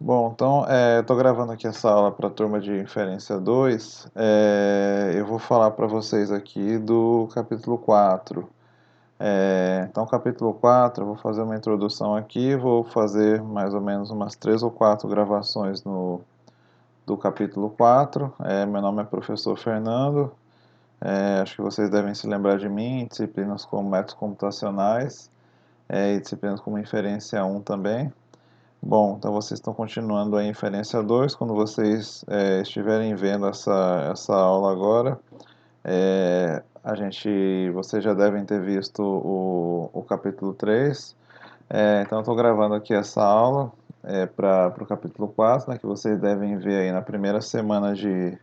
Bom, então, eu estou gravando aqui essa aula para a turma de Inferência 2. Eu vou falar para vocês aqui do capítulo 4. Então, capítulo 4, eu vou fazer uma introdução aqui, vou fazer mais ou menos umas 3 ou 4 gravações do capítulo 4. Meu nome é professor Fernando. Acho que vocês devem se lembrar de mim em disciplinas como métodos computacionais, e disciplinas como Inferência 1 também. Bom, então vocês estão continuando a Inferência 2. Quando vocês estiverem vendo essa aula agora, vocês já devem ter visto o capítulo 3. Então eu estou gravando aqui essa aula para o capítulo 4, né, que vocês devem ver aí na primeira semana de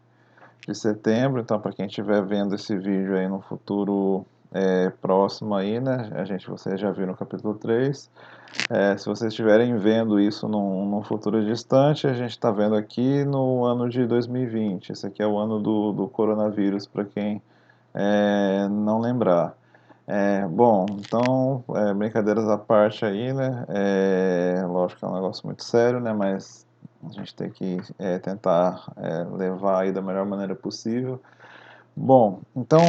setembro. Então, para quem estiver vendo esse vídeo aí no futuro próximo aí, né, vocês já viram o capítulo 3. Se vocês estiverem vendo isso num futuro distante, a gente está vendo aqui no ano de 2020. Esse aqui é o ano do coronavírus, para quem não lembrar. Bom, então, brincadeiras à parte aí, né? Lógico que é um negócio muito sério, né? Mas a gente tem que tentar levar aí da melhor maneira possível. Bom, então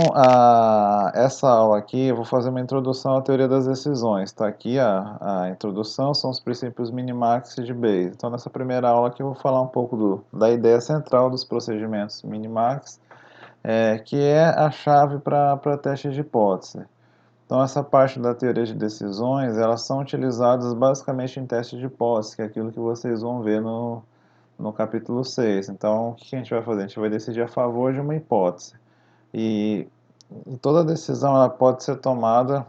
essa aula aqui eu vou fazer uma introdução à teoria das decisões. Está aqui a introdução, são os princípios minimax de Bayes. Então nessa primeira aula aqui eu vou falar um pouco da ideia central dos procedimentos minimax, que é a chave para testes de hipótese. Então essa parte da teoria de decisões, elas são utilizadas basicamente em testes de hipótese, que é aquilo que vocês vão ver no capítulo 6. Então o que a gente vai fazer? A gente vai decidir a favor de uma hipótese. E toda decisão ela pode ser tomada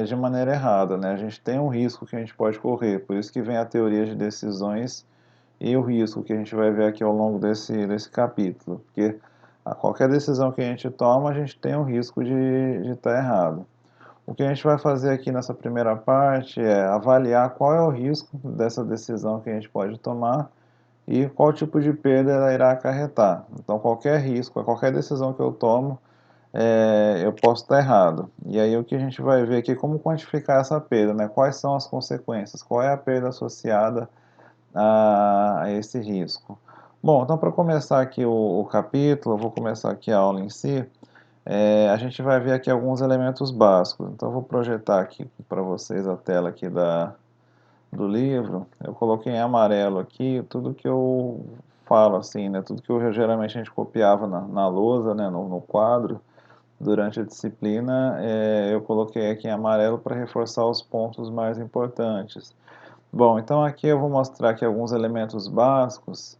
de maneira errada, né? A gente tem um risco que a gente pode correr, por isso que vem a teoria de decisões e o risco que a gente vai ver aqui ao longo desse capítulo, porque a qualquer decisão que a gente toma, a gente tem o risco de estar errado. O que a gente vai fazer aqui nessa primeira parte é avaliar qual é o risco dessa decisão que a gente pode tomar e qual tipo de perda ela irá acarretar. Então, qualquer risco, qualquer decisão que eu tomo, eu posso estar errado. E aí o que a gente vai ver aqui é como quantificar essa perda, né? Quais são as consequências, qual é a perda associada a esse risco. Bom, então para começar aqui o capítulo, eu vou começar aqui a aula em si, a gente vai ver aqui alguns elementos básicos. Então eu vou projetar aqui para vocês a tela aqui do livro. Eu coloquei em amarelo aqui tudo que eu falo assim, né? Tudo que geralmente a gente copiava na lousa, né? No quadro. Durante a disciplina, eu coloquei aqui em amarelo para reforçar os pontos mais importantes. Bom, então aqui eu vou mostrar aqui alguns elementos básicos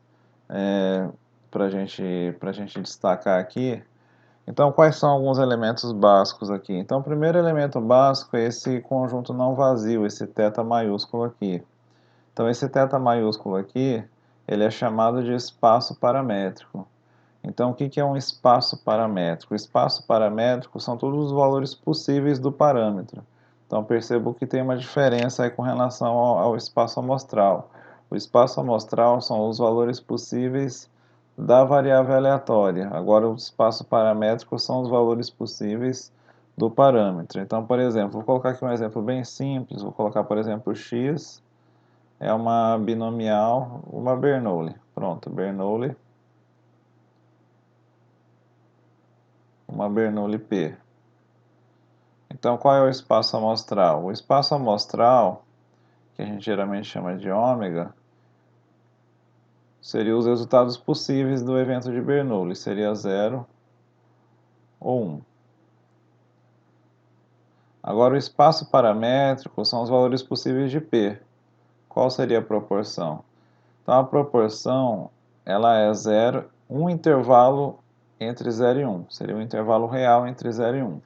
para a gente destacar aqui. Então, quais são alguns elementos básicos aqui? Então, o primeiro elemento básico é esse conjunto não vazio, esse θ maiúsculo aqui. Então, esse θ maiúsculo aqui, ele é chamado de espaço paramétrico. Então, o que é um espaço paramétrico? O espaço paramétrico são todos os valores possíveis do parâmetro. Então, percebo que tem uma diferença aí com relação ao espaço amostral. O espaço amostral são os valores possíveis da variável aleatória. Agora, o espaço paramétrico são os valores possíveis do parâmetro. Então, por exemplo, vou colocar aqui um exemplo bem simples. Vou colocar, por exemplo, x é uma binomial, uma Bernoulli. Pronto, Bernoulli. Uma Bernoulli P. Então, qual é o espaço amostral? O espaço amostral, que a gente geralmente chama de ômega, seria os resultados possíveis do evento de Bernoulli. Seria 0 ou 1. Agora, o espaço paramétrico são os valores possíveis de P. Qual seria a proporção? Então, a proporção ela é 0, um intervalo entre 0 e 1. Seria um intervalo real entre 0 e 1.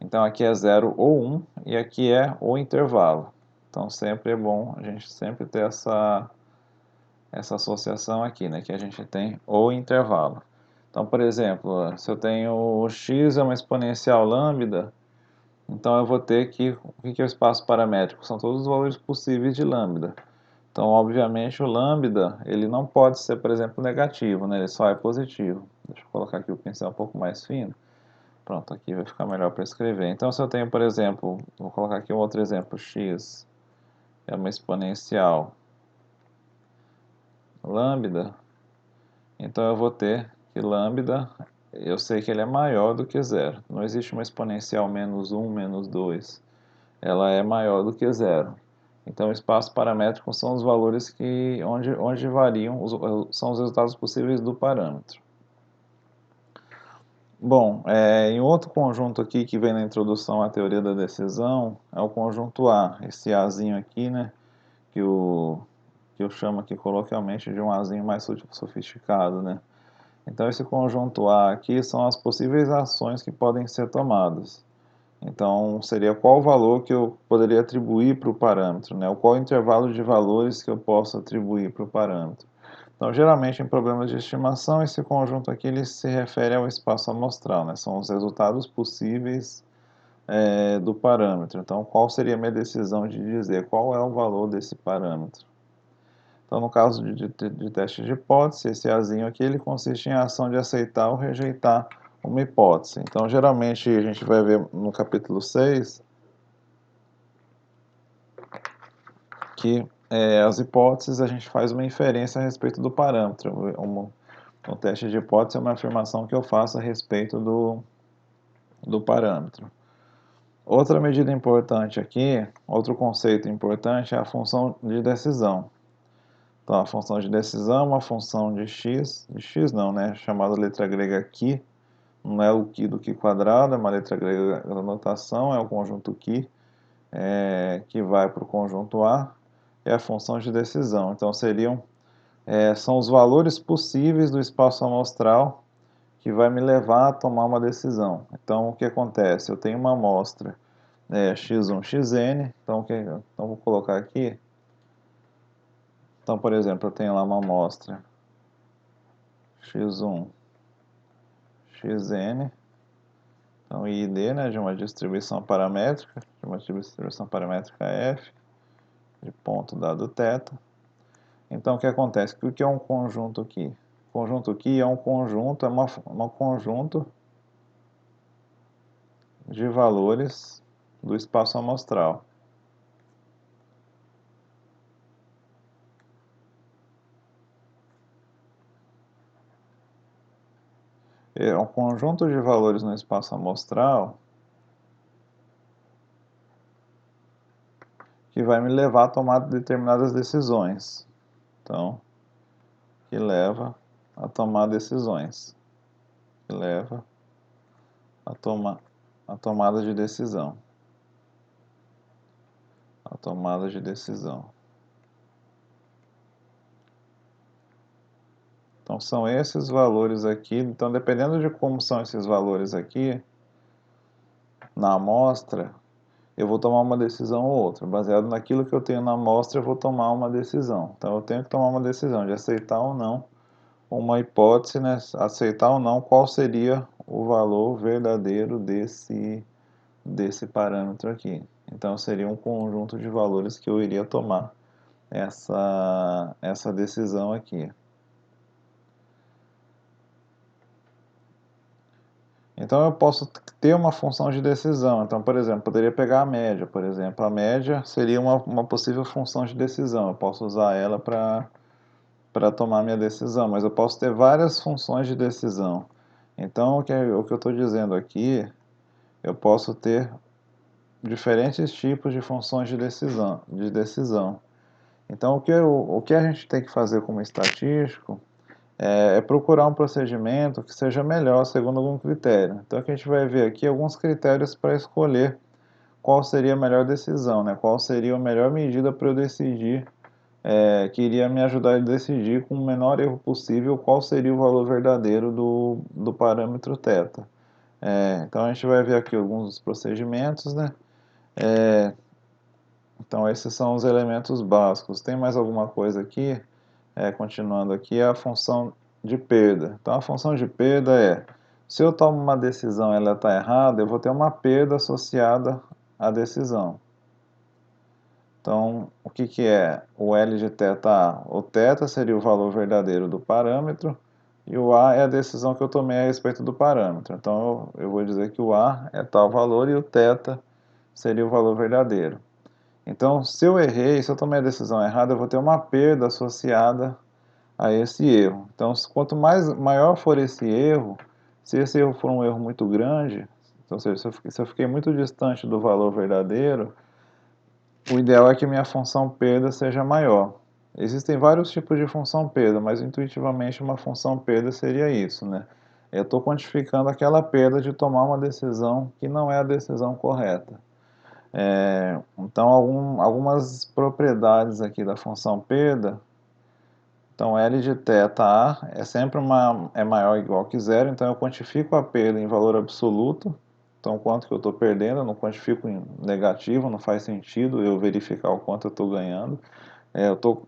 Então, aqui é 0 ou 1 e aqui é o intervalo. Então, sempre é bom a gente sempre ter essa associação aqui, né? Que a gente tem o intervalo. Então, por exemplo, se eu tenho x é uma exponencial lambda, então eu vou ter que... O que é o espaço paramétrico? São todos os valores possíveis de lambda. Então, obviamente, o lambda, ele não pode ser, por exemplo, negativo, né? Ele só é positivo. Deixa eu colocar aqui o pincel um pouco mais fino. Pronto, aqui vai ficar melhor para escrever. Então, se eu tenho, por exemplo, vou colocar aqui um outro exemplo, x é uma exponencial lambda, então eu vou ter que lambda, eu sei que ele é maior do que zero. Não existe uma exponencial menos 1, menos 2. Ela é maior do que zero. Então, o espaço paramétrico são os valores onde variam, são os resultados possíveis do parâmetro. Bom, em outro conjunto aqui que vem na introdução à teoria da decisão, é o conjunto A, esse Azinho aqui, né, que eu chamo aqui coloquialmente de um Azinho mais sofisticado, né. Então, esse conjunto A aqui são as possíveis ações que podem ser tomadas. Então, seria qual o valor que eu poderia atribuir para o parâmetro, né? Ou qual o intervalo de valores que eu posso atribuir para o parâmetro. Então, geralmente, em problemas de estimação, esse conjunto aqui ele se refere ao espaço amostral, né? São os resultados possíveis do parâmetro. Então, qual seria a minha decisão de dizer qual é o valor desse parâmetro? Então, no caso de teste de hipótese, esse Azinho aqui ele consiste em a ação de aceitar ou rejeitar uma hipótese. Então, geralmente, a gente vai ver no capítulo 6 que as hipóteses a gente faz uma inferência a respeito do parâmetro. Um teste de hipótese é uma afirmação que eu faço a respeito do parâmetro. Outra medida importante aqui, outro conceito importante é a função de decisão. Então, a função de decisão é uma função de x não, né, chamada letra grega qui, não é o qui do qui quadrado, é uma letra grega da notação, é o conjunto qui, que vai para o conjunto A, é a função de decisão. Então, são os valores possíveis do espaço amostral que vai me levar a tomar uma decisão. Então, o que acontece? Eu tenho uma amostra x1, xn, então vou colocar aqui. Então, por exemplo, eu tenho lá uma amostra x1, xn, então ID, né, de uma distribuição paramétrica, f, de ponto dado θ. Então, o que acontece? O que é um conjunto aqui? O conjunto aqui é um conjunto, um conjunto de valores do espaço amostral. É um conjunto de valores no espaço amostral que vai me levar a tomar determinadas decisões. Então, que leva a tomar decisões. Que leva a tomada de decisão. A tomada de decisão. Então, são esses valores aqui. Então, dependendo de como são esses valores aqui, na amostra, eu vou tomar uma decisão ou outra. Baseado naquilo que eu tenho na amostra, eu vou tomar uma decisão. Então, eu tenho que tomar uma decisão de aceitar ou não uma hipótese, né? Aceitar ou não qual seria o valor verdadeiro desse parâmetro aqui. Então, seria um conjunto de valores que eu iria tomar essa decisão aqui. Então, eu posso ter uma função de decisão. Então, por exemplo, poderia pegar a média, por exemplo. A média seria uma possível função de decisão. Eu posso usar ela para tomar minha decisão, mas eu posso ter várias funções de decisão. Então, o que eu estou dizendo aqui, eu posso ter diferentes tipos de funções de decisão. Então, o que a gente tem que fazer como estatístico é procurar um procedimento que seja melhor segundo algum critério. Então, aqui a gente vai ver aqui alguns critérios para escolher qual seria a melhor decisão, né? Qual seria a melhor medida para eu decidir, que iria me ajudar a decidir com o menor erro possível qual seria o valor verdadeiro do parâmetro θ. Então, a gente vai ver aqui alguns dos procedimentos, né? Então, esses são os elementos básicos. Tem mais alguma coisa aqui? Continuando aqui, a função de perda. Então, a função de perda se eu tomo uma decisão e ela está errada, eu vou ter uma perda associada à decisão. Então, o que é o L de θ? O θ seria o valor verdadeiro do parâmetro e o A é a decisão que eu tomei a respeito do parâmetro. Então, eu vou dizer que o A é tal valor e o θ seria o valor verdadeiro. Então, se eu errei, se eu tomei a decisão errada, eu vou ter uma perda associada a esse erro. Então, quanto maior for esse erro, se esse erro for um erro muito grande, então, ou seja, se eu fiquei muito distante do valor verdadeiro, o ideal é que minha função perda seja maior. Existem vários tipos de função perda, mas intuitivamente uma função perda seria isso, né? Eu estou quantificando aquela perda de tomar uma decisão que não é a decisão correta. Então, algumas propriedades aqui da função perda. Então, L de θ A é sempre maior ou igual que zero, então eu quantifico a perda em valor absoluto. Então, quanto que eu estou perdendo, eu não quantifico em negativo, não faz sentido eu verificar o quanto eu estou ganhando. Eu estou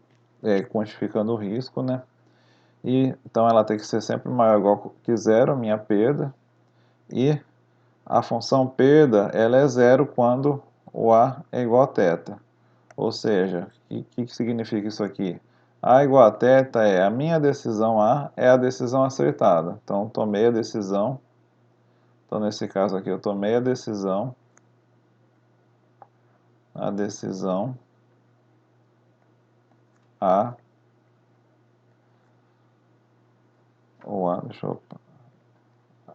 quantificando o risco, né? E, então, ela tem que ser sempre maior ou igual que zero, a minha perda. E a função perda, ela é zero quando o A é igual a θ. Ou seja, o que significa isso aqui? A igual a θ é a minha decisão A é a decisão acertada. Então, tomei a decisão. Então, nesse caso aqui, eu tomei a decisão A, ou A, deixa eu,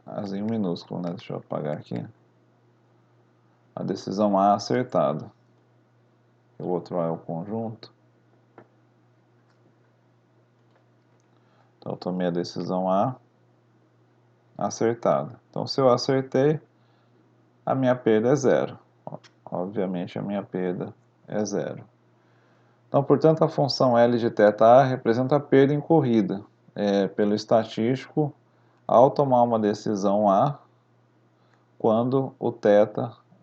Azinho minúsculo, né? Deixa eu apagar aqui. A decisão A acertada. O outro A é o conjunto. Então, eu tomei a decisão A acertada. Então, se eu acertei, a minha perda é zero. Obviamente, a minha perda é zero. Então, portanto, a função L de θ representa a perda em corrida pelo estatístico ao tomar uma decisão A quando o θ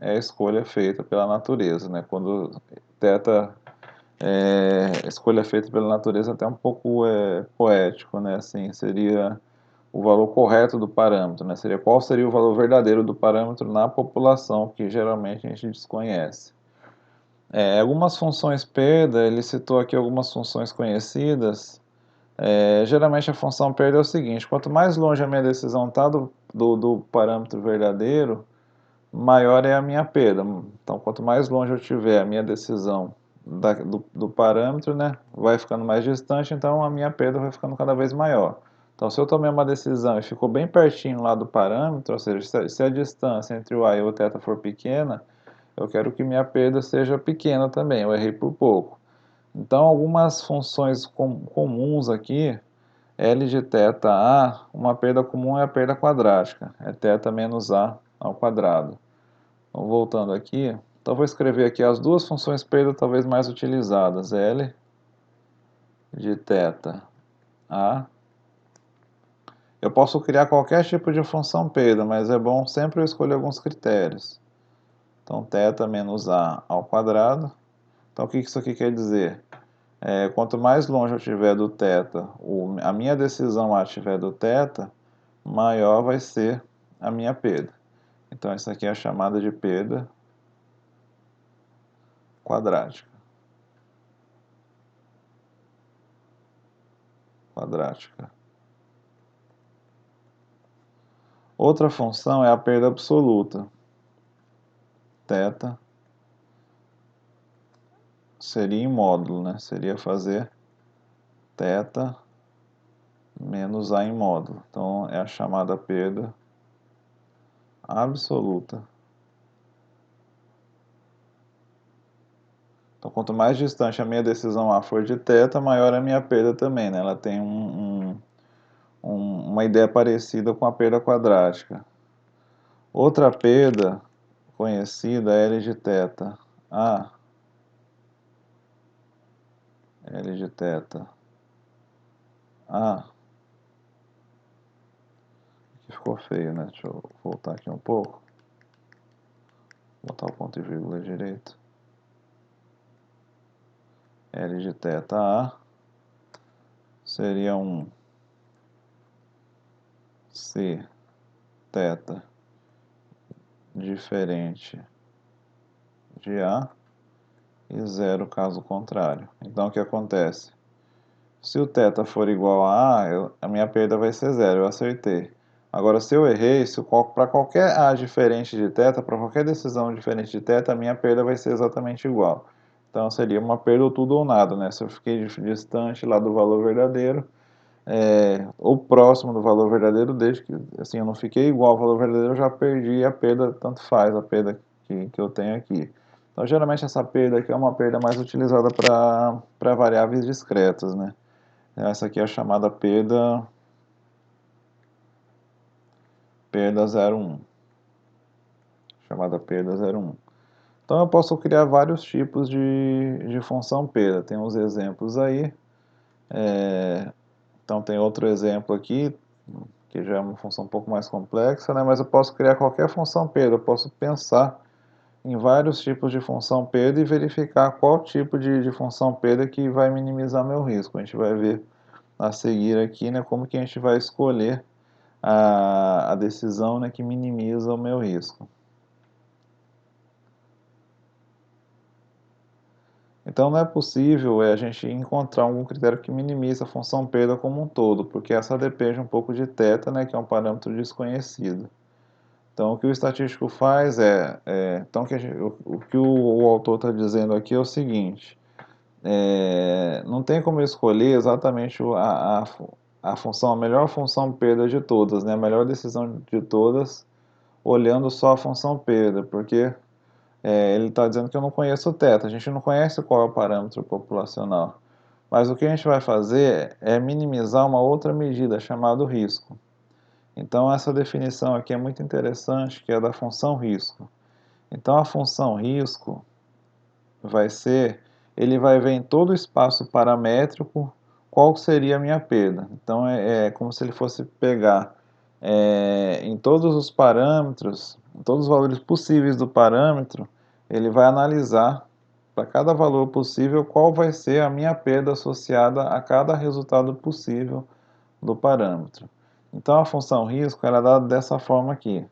é a escolha feita pela natureza, né? Quando θ é escolha feita pela natureza, até um pouco poético, né? Assim, seria o valor correto do parâmetro, né? Qual seria o valor verdadeiro do parâmetro na população, que geralmente a gente desconhece. Algumas funções perda, ele citou aqui algumas funções conhecidas. Geralmente a função perda é o seguinte: quanto mais longe a minha decisão está do parâmetro verdadeiro, maior é a minha perda. Então, quanto mais longe eu tiver a minha decisão do parâmetro, né, vai ficando mais distante, então a minha perda vai ficando cada vez maior. Então, se eu tomei uma decisão e ficou bem pertinho lá do parâmetro, ou seja, se a distância entre o A e o θ for pequena, eu quero que minha perda seja pequena também, eu errei por pouco. Então, algumas funções comuns aqui, L de θA, uma perda comum é a perda quadrática, é θ menos A ao quadrado. Então, voltando aqui, então vou escrever aqui as duas funções perda talvez mais utilizadas, L de θA. Eu posso criar qualquer tipo de função perda, mas é bom sempre eu escolher alguns critérios. Então, θ menos A ao quadrado. Então, o que isso aqui quer dizer? Quanto mais longe eu estiver do θ, a minha decisão A estiver do θ, maior vai ser a minha perda. Então, essa aqui é a chamada de perda quadrática. Outra função é a perda absoluta. Θ seria em módulo, né? Seria fazer θ menos A em módulo. Então, é a chamada perda absoluta. Então, quanto mais distante a minha decisão A for de θ, maior a minha perda também, né? Ela tem uma ideia parecida com a perda quadrática. Outra perda conhecida é L de θ A. L de θ A. Aqui ficou feio, né? Deixa eu voltar aqui um pouco. Botar o ponto e vírgula direito. L de θ A seria um C θ diferente de A e zero caso contrário. Então, o que acontece? Se o θ for igual a A, a minha perda vai ser zero, eu acertei. Agora, se eu errei, para qualquer A diferente de θ, para qualquer decisão diferente de θ, a minha perda vai ser exatamente igual. Então, seria uma perda ou tudo ou nada, né? Se eu fiquei distante lá do valor verdadeiro, ou próximo do valor verdadeiro, desde que assim, eu não fiquei igual ao valor verdadeiro, eu já perdi a perda, tanto faz a perda que eu tenho aqui. Então, geralmente essa perda aqui é uma perda mais utilizada para variáveis discretas, né? Essa aqui é a chamada perda 01, chamada perda 01. Então eu posso criar vários tipos de função perda. Tem uns exemplos aí. Então tem outro exemplo aqui, que já é uma função um pouco mais complexa, né? Mas eu posso criar qualquer função perda. Eu posso pensar em vários tipos de função perda e verificar qual tipo de função perda que vai minimizar meu risco. A gente vai ver a seguir aqui, né, como que a gente vai escolher a decisão, né, que minimiza o meu risco. Então não é possível a gente encontrar algum critério que minimize a função perda como um todo, porque essa depende um pouco de θ, né, que é um parâmetro desconhecido. Então o que o estatístico faz então o que o autor está dizendo aqui é o seguinte: não tem como eu escolher exatamente a função, a melhor função perda de todas, né, a melhor decisão de todas, olhando só a função perda, porque ele está dizendo que eu não conheço o θ, a gente não conhece qual é o parâmetro populacional. Mas o que a gente vai fazer é minimizar uma outra medida chamada risco. Então essa definição aqui é muito interessante, que é da função risco. Então a função risco ele vai ver em todo o espaço paramétrico qual seria a minha perda. Então é como se ele fosse pegar em todos os parâmetros, em todos os valores possíveis do parâmetro, ele vai analisar para cada valor possível qual vai ser a minha perda associada a cada resultado possível do parâmetro. Então a função risco ela é dada dessa forma aqui.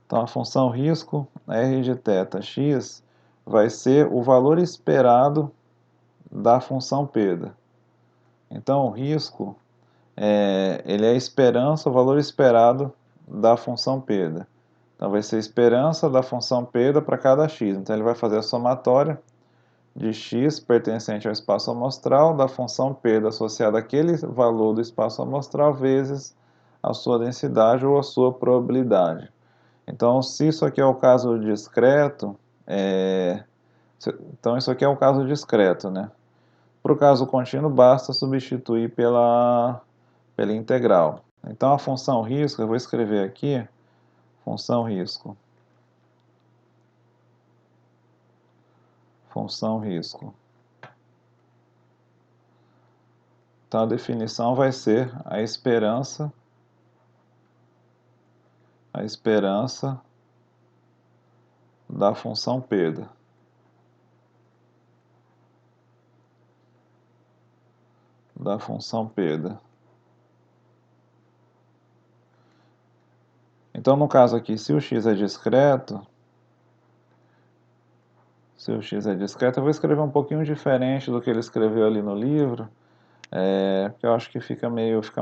Então a função risco r de θ x vai ser o valor esperado da função perda. Então o risco ele é a esperança, o valor esperado da função perda. Então vai ser a esperança da função perda para cada x. Então ele vai fazer a somatória de x pertencente ao espaço amostral da função perda associada àquele valor do espaço amostral vezes a sua densidade ou a sua probabilidade. Então, se isso aqui é o caso discreto, então isso aqui é o caso discreto, né? Para o caso contínuo, basta substituir pela integral. Então, a função risco, eu vou escrever aqui, função risco. Função risco. Então, a definição vai ser a esperança da função perda. Da função perda. Então, no caso aqui, se o x é discreto, eu vou escrever um pouquinho diferente do que ele escreveu ali no livro, porque eu acho que fica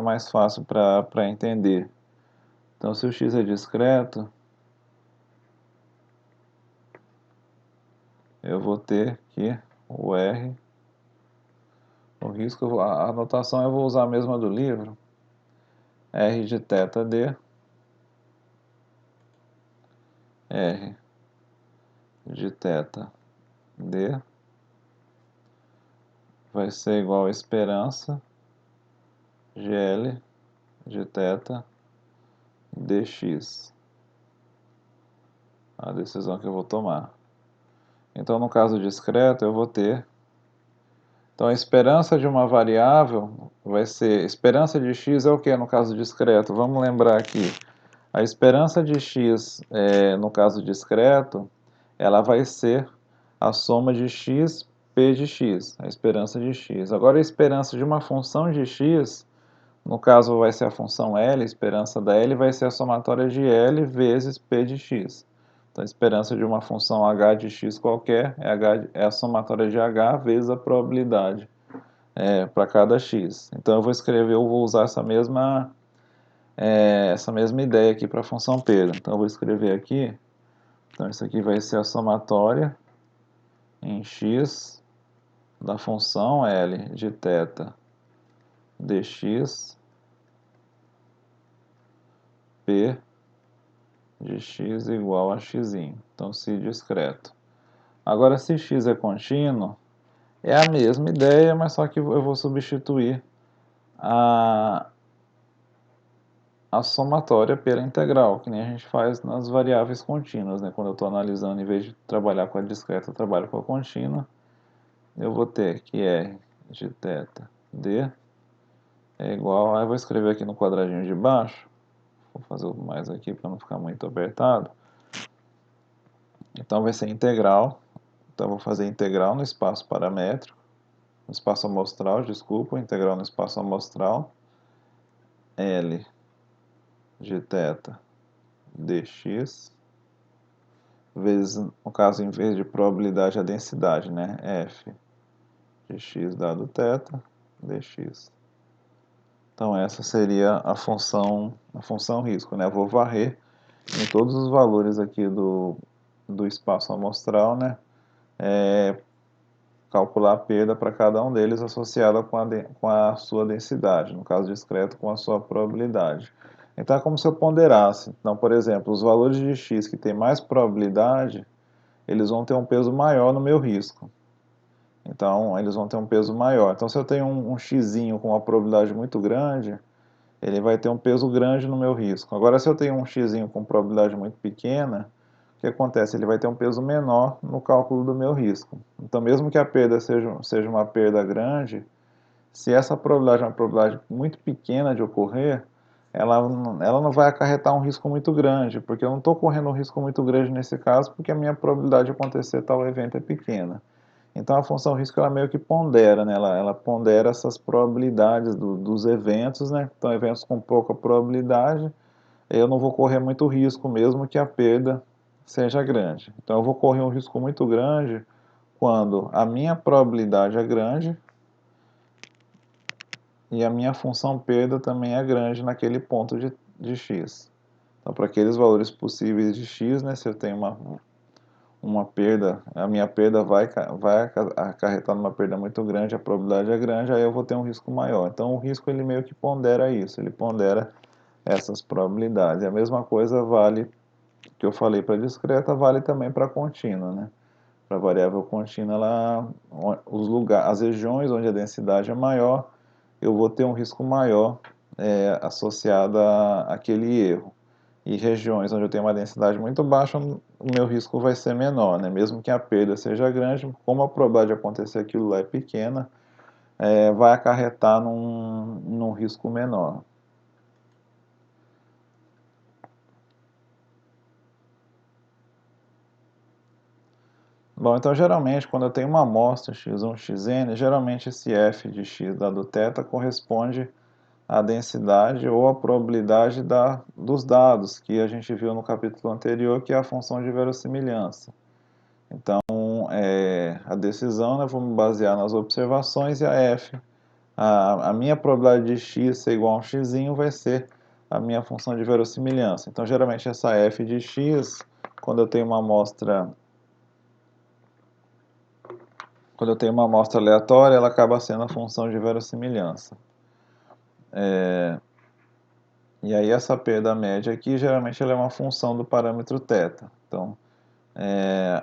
mais fácil para entender. Então, se o x é discreto, eu vou ter que o R, o risco, a anotação eu vou usar a mesma do livro, R de θd, R de θd vai ser igual a esperança GL de θ dx, a decisão que eu vou tomar. Então, no caso discreto, eu vou ter... Então, a esperança de uma variável vai ser... Esperança de x é o que no caso discreto? Vamos lembrar aqui. A esperança de x, no caso discreto, ela vai ser a soma de x, p de x, a esperança de x. Agora, a esperança de uma função de x, no caso vai ser a função L, a esperança da L vai ser a somatória de L vezes p de x. Então, a esperança de uma função h de x qualquer é a somatória de h vezes a probabilidade para cada x. Então, eu vou usar essa mesma ideia aqui para a função perda. Então, eu vou escrever aqui. Então, isso aqui vai ser a somatória em x da função L de θ dx p de x igual a x'. Então, se discreto. Agora, se x é contínuo, é a mesma ideia, mas só que eu vou substituir a somatória pela integral, que nem a gente faz nas variáveis contínuas, né? Quando eu estou analisando, em vez de trabalhar com a discreta, eu trabalho com a contínua, eu vou ter que r de θ d é igual, aí eu vou escrever aqui no quadradinho de baixo, vou fazer mais aqui para não ficar muito apertado, então vai ser integral, então eu vou fazer integral no espaço paramétrico, no espaço amostral, desculpa, integral no espaço amostral, L de θ dx, vezes, no caso, em vez de probabilidade, a densidade, né? F de x dado θ dx. Então, essa seria a função risco, né? Eu vou varrer em todos os valores aqui do espaço amostral, né? Calcular a perda para cada um deles associada com a sua densidade, no caso discreto, com a sua probabilidade. Então, é como se eu ponderasse. Então, por exemplo, os valores de x que têm mais probabilidade, eles vão ter um peso maior no meu risco. Então, eles vão ter um peso maior. Então, se eu tenho um xzinho com uma probabilidade muito grande, ele vai ter um peso grande no meu risco. Agora, se eu tenho um xzinho com probabilidade muito pequena, o que acontece? Ele vai ter um peso menor no cálculo do meu risco. Então, mesmo que a perda seja uma perda grande, se essa probabilidade é uma probabilidade muito pequena de ocorrer, ela não vai acarretar um risco muito grande, porque eu não estou correndo um risco muito grande nesse caso, porque a minha probabilidade de acontecer tal evento é pequena. Então, a função risco ela meio que pondera, né? Ela pondera essas probabilidades dos eventos, né? Então, eventos com pouca probabilidade, eu não vou correr muito risco, mesmo que a perda seja grande. Então, eu vou correr um risco muito grande quando a minha probabilidade é grande e a minha função perda também é grande naquele ponto de x. Então, para aqueles valores possíveis de x, né? Se eu tenho uma perda, a minha perda vai acarretar numa perda muito grande, a probabilidade é grande, aí eu vou ter um risco maior. Então, o risco ele meio que pondera isso, ele pondera essas probabilidades. E a mesma coisa vale, que eu falei para discreta, vale também para contínua, né? Para variável contínua, as regiões onde a densidade é maior, eu vou ter um risco maior associado àquele erro. E regiões onde eu tenho uma densidade muito baixa, o meu risco vai ser menor, né? Mesmo que a perda seja grande, como a probabilidade de acontecer aquilo lá é pequena, vai acarretar num risco menor. Bom, então geralmente quando eu tenho uma amostra x1, xn, geralmente esse f de x dado θ corresponde à densidade ou à probabilidade dos dados que a gente viu no capítulo anterior, que é a função de verossimilhança. Então, a decisão, né, vou me basear nas observações e a f, a minha probabilidade de x ser igual a um x vai ser a minha função de verossimilhança. Então, geralmente essa f de x, quando eu tenho uma amostra aleatória, ela acaba sendo a função de verossimilhança. E aí essa perda média aqui, geralmente ela é uma função do parâmetro θ. Então,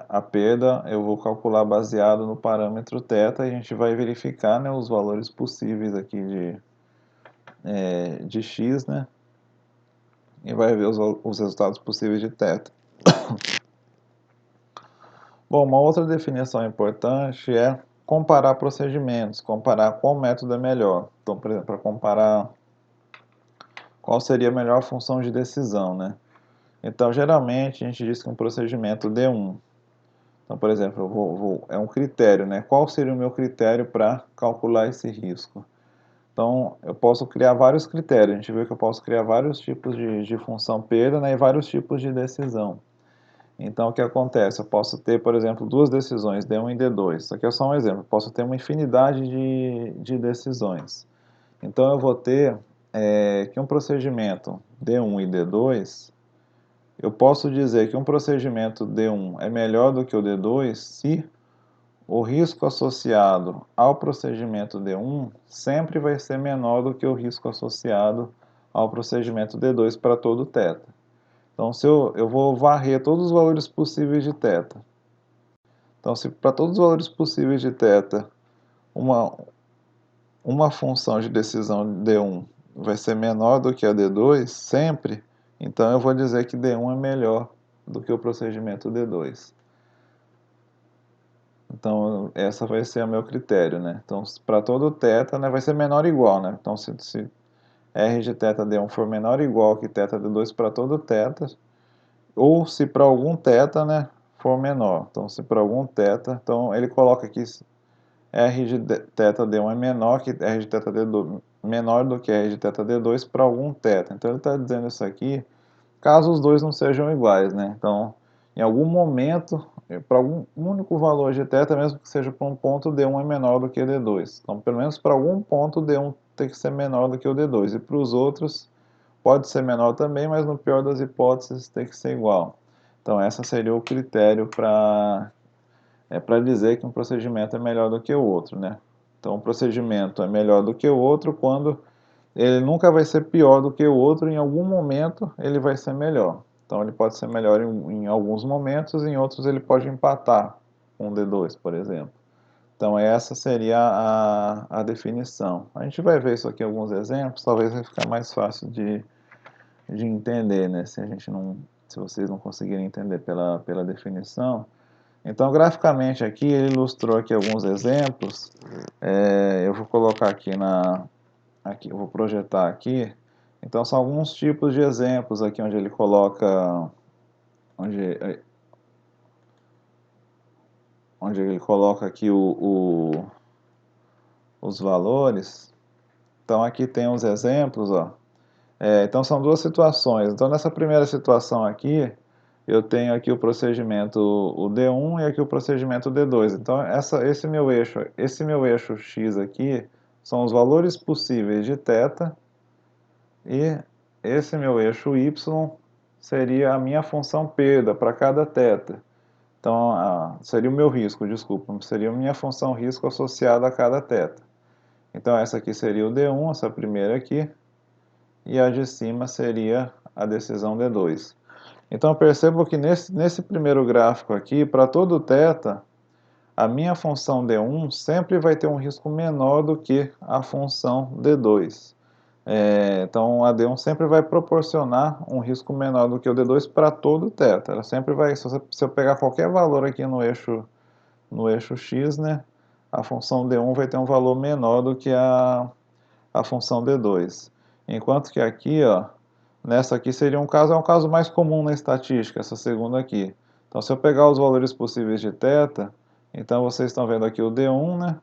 a perda eu vou calcular baseado no parâmetro θ e a gente vai verificar, né, os valores possíveis aqui de x, né, e vai ver os resultados possíveis de θ. Bom, uma outra definição importante é comparar procedimentos, comparar qual método é melhor. Então, por exemplo, para comparar qual seria a melhor função de decisão, né? Então, geralmente, a gente diz que um procedimento D1. Então, por exemplo, é um critério, né? Qual seria o meu critério para calcular esse risco? Então, eu posso criar vários critérios. A gente vê que eu posso criar vários tipos de função perda, né, e vários tipos de decisão. Então, o que acontece? Eu posso ter, por exemplo, duas decisões, D1 e D2. Isso aqui é só um exemplo. Eu posso ter uma infinidade de decisões. Então, eu vou ter que um procedimento D1 e D2, eu posso dizer que um procedimento D1 é melhor do que o D2 se o risco associado ao procedimento D1 sempre vai ser menor do que o risco associado ao procedimento D2 para todo θ. Então, se eu vou varrer todos os valores possíveis de θ. Então, se para todos os valores possíveis de θ, uma função de decisão D1 vai ser menor do que a D2, sempre, então eu vou dizer que D1 é melhor do que o procedimento D2. Então, essa vai ser o meu critério, né? Então, para todo θ, né, vai ser menor ou igual, né? Então, se R de θ D1 for menor ou igual que θ D2 para todo θ, ou se para algum θ, né, for menor. Então, se para algum θ, então ele coloca aqui R de θ D1 é menor que R de θ D2, menor do que R de θ D2 para algum θ. Então, ele está dizendo isso aqui caso os dois não sejam iguais, né? Então, em algum momento, para algum único valor de θ, mesmo que seja para um ponto, D1 é menor do que D2. Então, pelo menos para algum ponto, D1 tem que ser menor do que o D2. E para os outros, pode ser menor também, mas no pior das hipóteses, tem que ser igual. Então, esse seria o critério para dizer que um procedimento é melhor do que o outro, né? Então, um procedimento é melhor do que o outro quando ele nunca vai ser pior do que o outro, em algum momento ele vai ser melhor. Então ele pode ser melhor em alguns momentos, em outros ele pode empatar com o D2, por exemplo. Então essa seria a definição. A gente vai ver isso aqui em alguns exemplos, talvez vai ficar mais fácil de entender, né? Se vocês não conseguirem entender pela definição. Então, graficamente aqui, ele ilustrou aqui alguns exemplos. Eu vou colocar aqui, eu vou projetar aqui. Então são alguns tipos de exemplos aqui onde ele coloca onde, onde ele coloca aqui os valores. Então aqui tem os exemplos, ó. Então são duas situações. Então nessa primeira situação aqui, eu tenho aqui o procedimento o D1 e aqui o procedimento D2. Então esse meu eixo X aqui são os valores possíveis de θ. E esse meu eixo y seria a minha função perda para cada θ. Então, seria o meu risco, desculpa, seria a minha função risco associada a cada θ. Então, essa aqui seria o D1, essa primeira aqui, e a de cima seria a decisão D2. Então, percebo que nesse primeiro gráfico aqui, para todo θ, a minha função D1 sempre vai ter um risco menor do que a função D2. Então a D1 sempre vai proporcionar um risco menor do que o D2 para todo θ. Ela sempre vai, se eu pegar qualquer valor aqui no eixo X, né, a função D1 vai ter um valor menor do que a função D2. Enquanto que aqui, ó, nessa aqui seria é um caso mais comum na estatística, essa segunda aqui. Então se eu pegar os valores possíveis de θ, então vocês estão vendo aqui o D1, né,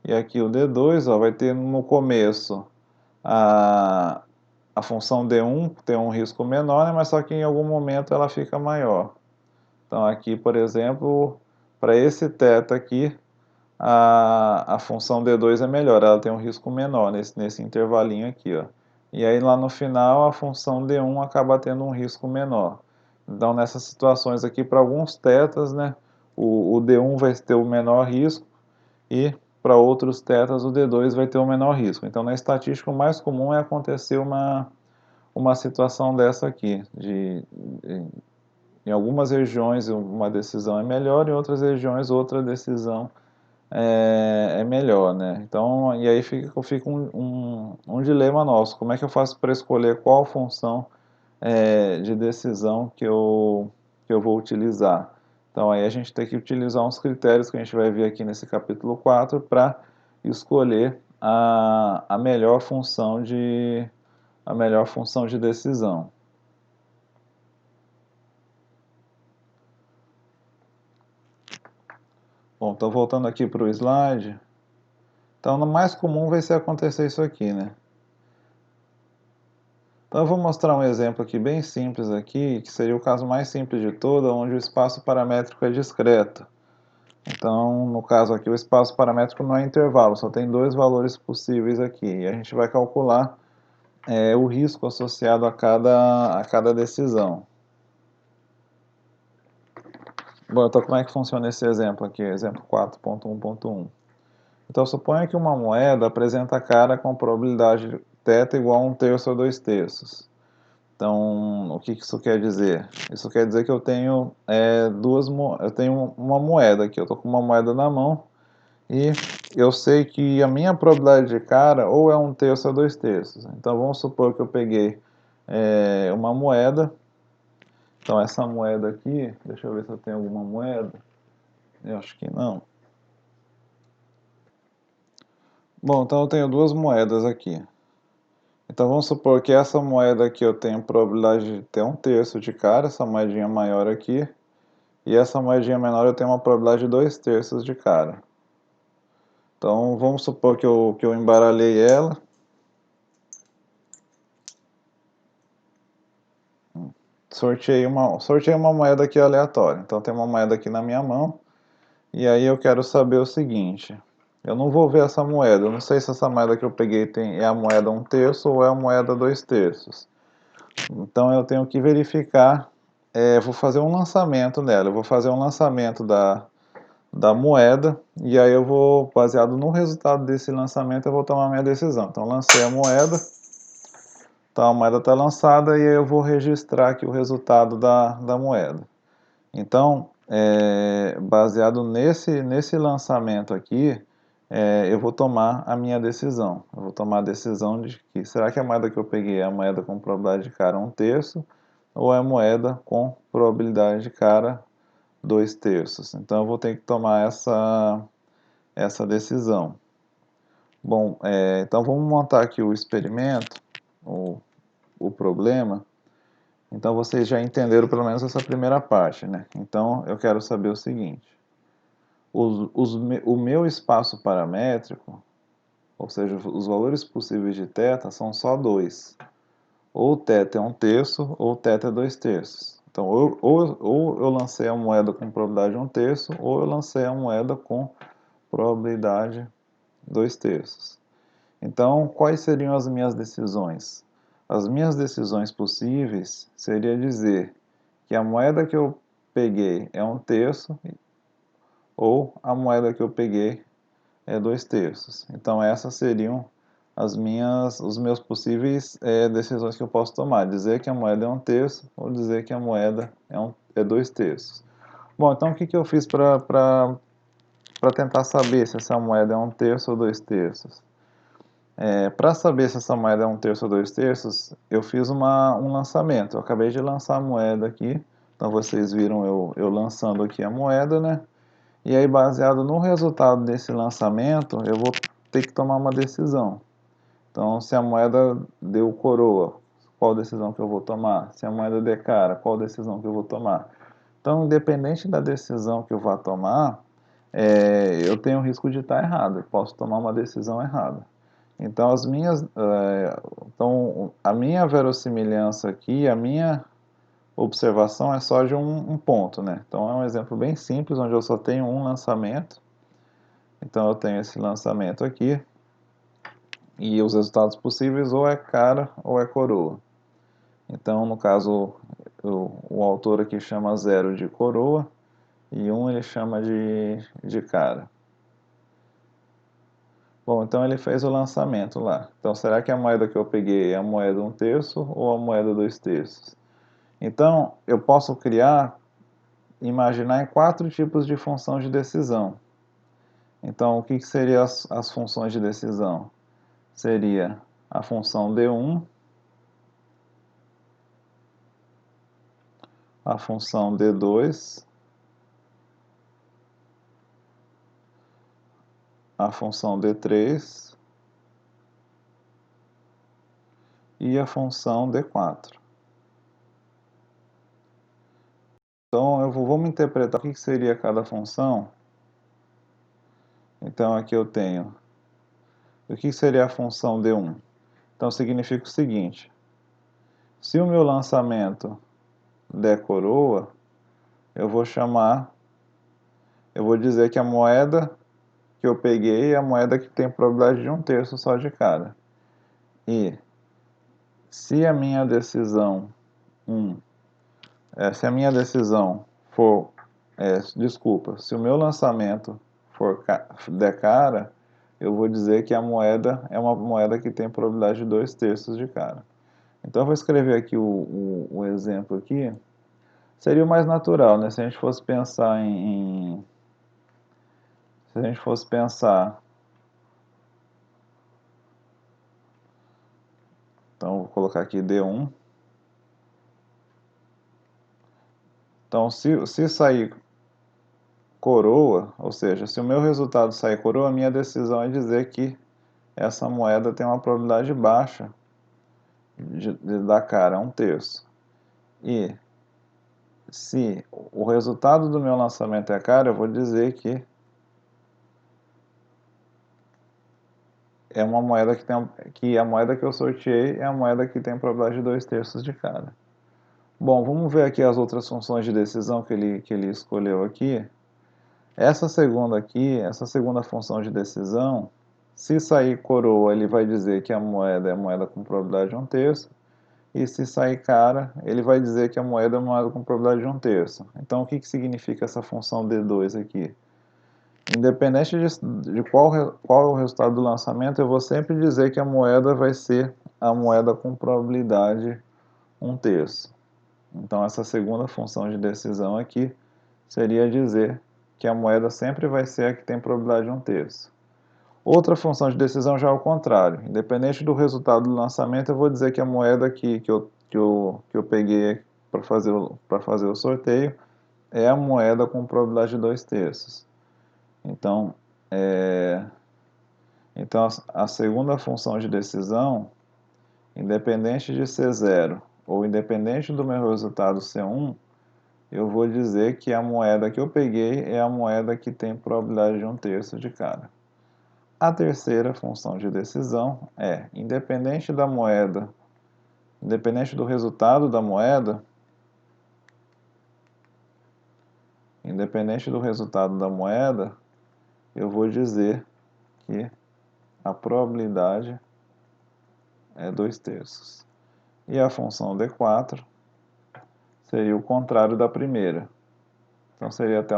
e aqui o D2, ó, vai ter no começo a função D1 tem um risco menor, né, mas só que em algum momento ela fica maior. Então aqui, por exemplo, para esse θ aqui, a função D2 é melhor, ela tem um risco menor nesse intervalinho aqui, ó. E aí lá no final a função D1 acaba tendo um risco menor. Então nessas situações aqui, para alguns θs, né, o D1 vai ter o menor risco e para outros θs o D2 vai ter o menor risco. Então na estatística o mais comum é acontecer uma situação dessa aqui, em algumas regiões uma decisão é melhor, em outras regiões outra decisão é melhor, né? Então, e aí fica um dilema nosso, como é que eu faço para escolher qual função de decisão que eu vou utilizar? Então aí a gente tem que utilizar uns critérios que a gente vai ver aqui nesse capítulo 4 para escolher a melhor função de decisão. Bom, então voltando aqui para o slide. Então, no mais comum vai ser acontecer isso aqui, né? Então, eu vou mostrar um exemplo aqui bem simples aqui, que seria o caso mais simples de todo, onde o espaço paramétrico é discreto. Então, no caso aqui, o espaço paramétrico não é intervalo, só tem dois valores possíveis aqui. E a gente vai calcular o risco associado a cada decisão. Bom, então como é que funciona esse exemplo aqui? Exemplo 4.1.1. Então suponha que uma moeda apresenta a cara com probabilidade θ igual a 1/3 ou 2/3. Então, o que isso quer dizer? Isso quer dizer que eu tenho eu tenho uma moeda aqui, eu estou com uma moeda na mão e eu sei que a minha probabilidade de cara ou é 1/3 ou 2/3. Então vamos supor que eu peguei uma moeda. Então essa moeda aqui, deixa eu ver se eu tenho alguma moeda. Eu acho que não. Bom, então eu tenho duas moedas aqui. Então vamos supor que essa moeda aqui eu tenho probabilidade de ter 1/3 de cara, essa moedinha maior aqui. E essa moedinha menor eu tenho uma probabilidade de 2/3 de cara. Então vamos supor que eu embaralhei ela. Sorteei uma moeda aqui aleatória. Então tem uma moeda aqui na minha mão. E aí eu quero saber o seguinte. Eu não vou ver essa moeda. Eu não sei se essa moeda que eu peguei é a moeda 1/3 ou é a moeda 2/3. Então eu tenho que verificar. Vou fazer um lançamento nela. Eu vou fazer um lançamento da moeda, e aí eu vou, baseado no resultado desse lançamento, eu vou tomar minha decisão. Então lancei a moeda, então a moeda está lançada, e aí eu vou registrar aqui o resultado da moeda. Então, baseado nesse lançamento aqui, eu vou tomar a minha decisão. Eu vou tomar a decisão de que, será que a moeda que eu peguei é a moeda com probabilidade de cara 1/3, ou é a moeda com probabilidade de cara 2/3. Então eu vou ter que tomar essa decisão. Bom, então vamos montar aqui o experimento, o problema. Então vocês já entenderam pelo menos essa primeira parte, né? Então eu quero saber o seguinte: o meu espaço paramétrico, ou seja, os valores possíveis de θ são só dois. Ou θ é 1/3 ou θ é 2/3. Então ou eu lancei a moeda com probabilidade 1/3 ou eu lancei a moeda com probabilidade 2/3. Então, quais seriam as minhas decisões? As minhas decisões possíveis seria dizer que a moeda que eu peguei é 1/3 ou a moeda que eu peguei é 2/3. Então, essas seriam os meus possíveis decisões que eu posso tomar. Dizer que a moeda é 1/3 ou dizer que a moeda é 2/3. Bom, então o que eu fiz para tentar saber se essa moeda é 1/3 ou 2/3? Para saber se essa moeda é 1/3 ou 2/3, eu fiz um lançamento. Eu acabei de lançar a moeda aqui. Então vocês viram eu lançando aqui a moeda, né? E aí, baseado no resultado desse lançamento, eu vou ter que tomar uma decisão. Então, se a moeda deu coroa, qual decisão que eu vou tomar? Se a moeda der cara, qual decisão que eu vou tomar? Então, independente da decisão que eu vá tomar, eu tenho o risco de estar errado. Eu posso tomar uma decisão errada. Então, a minha verossimilhança aqui, a minha observação é só de um ponto, né? Então, é um exemplo bem simples, onde eu só tenho um lançamento. Então, eu tenho esse lançamento aqui, e os resultados possíveis ou é cara ou é coroa. Então, no caso, o autor aqui chama 0 de coroa, e 1 ele chama de cara. Bom, então ele fez o lançamento lá. Então, será que a moeda que eu peguei é a moeda 1/3 ou a moeda 2/3? Então, eu posso imaginar em 4 tipos de função de decisão. Então, o que seriam as funções de decisão? Seria a função D1, a função D2, a função D3 e a função D4. Então, vamos interpretar o que seria cada função. Então, aqui eu tenho o que seria a função D1. Então, significa o seguinte: se o meu lançamento der coroa, eu vou dizer que a moeda que eu peguei é a moeda que tem probabilidade de 1/3 só de cara. E se a minha decisão se a minha decisão for Desculpa, se o meu lançamento der cara, eu vou dizer que a moeda é uma moeda que tem probabilidade de 2/3 de cara. Então eu vou escrever aqui o exemplo aqui. Seria o mais natural, né? Se a gente fosse pensar se a gente fosse pensar, então vou colocar aqui D1. Então se sair coroa, ou seja, se o meu resultado sair coroa, a minha decisão é dizer que essa moeda tem uma probabilidade baixa de dar cara, 1/3. E se o resultado do meu lançamento é cara, eu vou dizer que é uma moeda que a moeda que eu sorteei é a moeda que tem probabilidade de 2/3 de cara. Bom, vamos ver aqui as outras funções de decisão que ele escolheu aqui. Essa segunda função de decisão, se sair coroa, ele vai dizer que a moeda é moeda com probabilidade de 1/3. E se sair cara, ele vai dizer que a moeda é moeda com probabilidade de 1/3. Então, o que significa essa função D2 aqui? Independente de qual é o resultado do lançamento, eu vou sempre dizer que a moeda vai ser a moeda com probabilidade 1/3. Então, essa segunda função de decisão aqui seria dizer que a moeda sempre vai ser a que tem probabilidade de 1/3. Outra função de decisão já é o contrário. Independente do resultado do lançamento, eu vou dizer que a moeda que eu peguei para fazer o sorteio é a moeda com probabilidade de 2/3. Então, é, então a segunda função de decisão, independente de ser 0 ou independente do meu resultado ser 1, eu vou dizer que a moeda que eu peguei é a moeda que tem probabilidade de 1/3 de cara. A terceira função de decisão é, independente do resultado da moeda, eu vou dizer que a probabilidade é 2/3. E a função D4 seria o contrário da primeira. Então seria até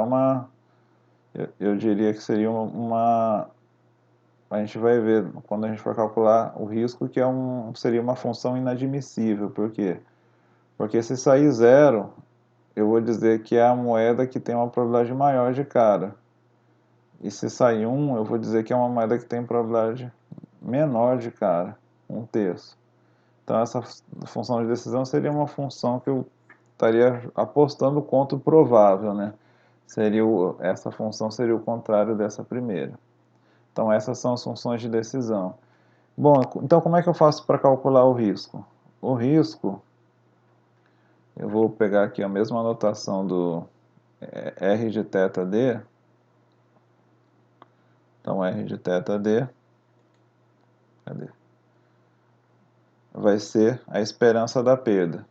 eu diria que seria a gente vai ver quando a gente for calcular o risco que seria uma função inadmissível. Por quê? Porque se sair 0, eu vou dizer que é a moeda que tem uma probabilidade maior de cara. E se sair 1, eu vou dizer que é uma moeda que tem probabilidade menor de cara, 1/3. Então essa função de decisão seria uma função que eu estaria apostando contra o provável, né? Essa função seria o contrário dessa primeira. Então essas são as funções de decisão. Bom, então como é que eu faço para calcular o risco? O risco, eu vou pegar aqui a mesma anotação do R de θD. Então R de θD, cadê? Vai ser a esperança da perda.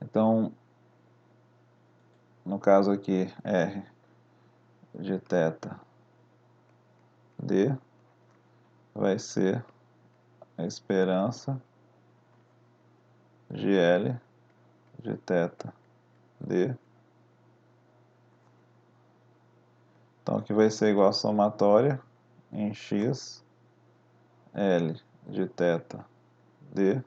Então, no caso aqui, R de θD vai ser a esperança de L de θD. Então, aqui vai ser igual a somatória em x L de θD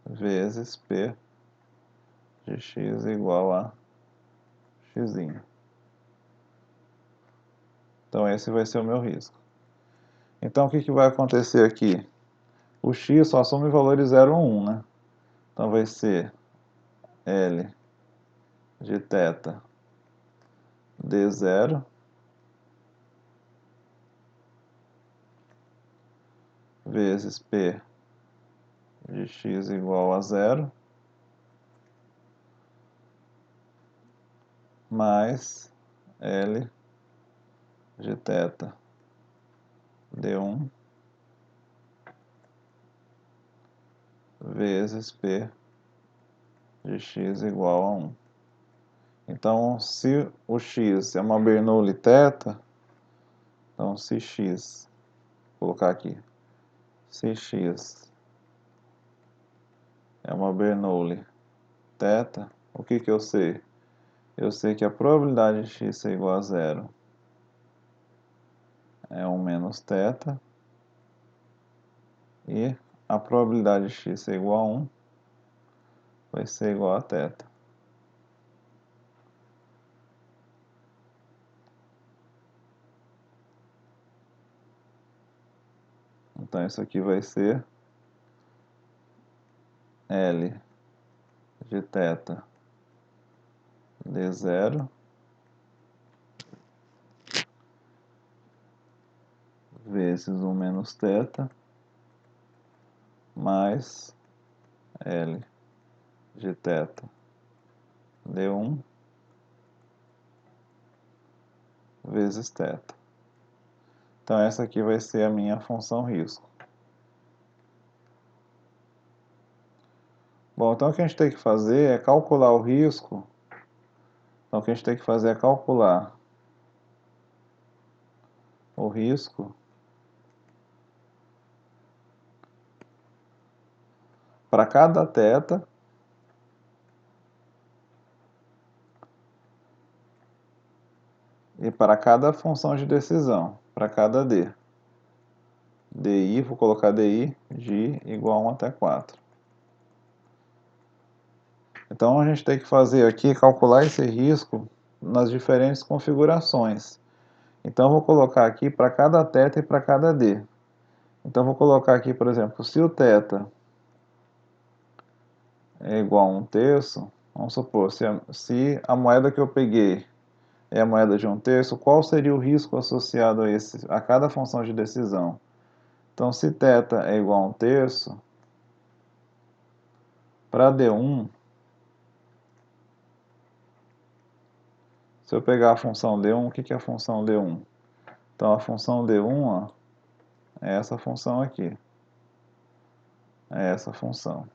vezes P de x igual a x. Então, esse vai ser o meu risco. Então, o que vai acontecer aqui? O x só assume valores 0 ou 1, né? Então, vai ser L de θ D0 vezes P de x igual a 0 mais L de θ D1 vezes P de x igual a 1. Então, se o x é uma Bernoulli θ, então se x, vou colocar aqui, se x é uma Bernoulli θ, o que que eu sei? Eu sei que a probabilidade de x ser igual a zero é 1 menos θ, e a probabilidade de x ser igual a 1 vai ser igual a θ. Então isso aqui vai ser L de θ d zero vezes 1 menos θ mais L de θ d1 vezes θ. Então essa aqui vai ser a minha função risco. Bom, então o que a gente tem que fazer é calcular o risco. Então o que a gente tem que fazer é calcular o risco para cada θ e para cada função de decisão, para cada d. DI, vou colocar DI de igual a 1 até 4. Então a gente tem que fazer aqui, calcular esse risco nas diferentes configurações. Então eu vou colocar aqui para cada θ e para cada d. Então eu vou colocar aqui, por exemplo, se o θ é igual a 1/3, vamos supor, se a moeda que eu peguei é a moeda de 1/3, qual seria o risco associado a cada função de decisão? Então, se θ é igual a 1/3, para D1, se eu pegar a função D1, o que é a função D1? Então, a função D1, ó, é essa função aqui. É essa função.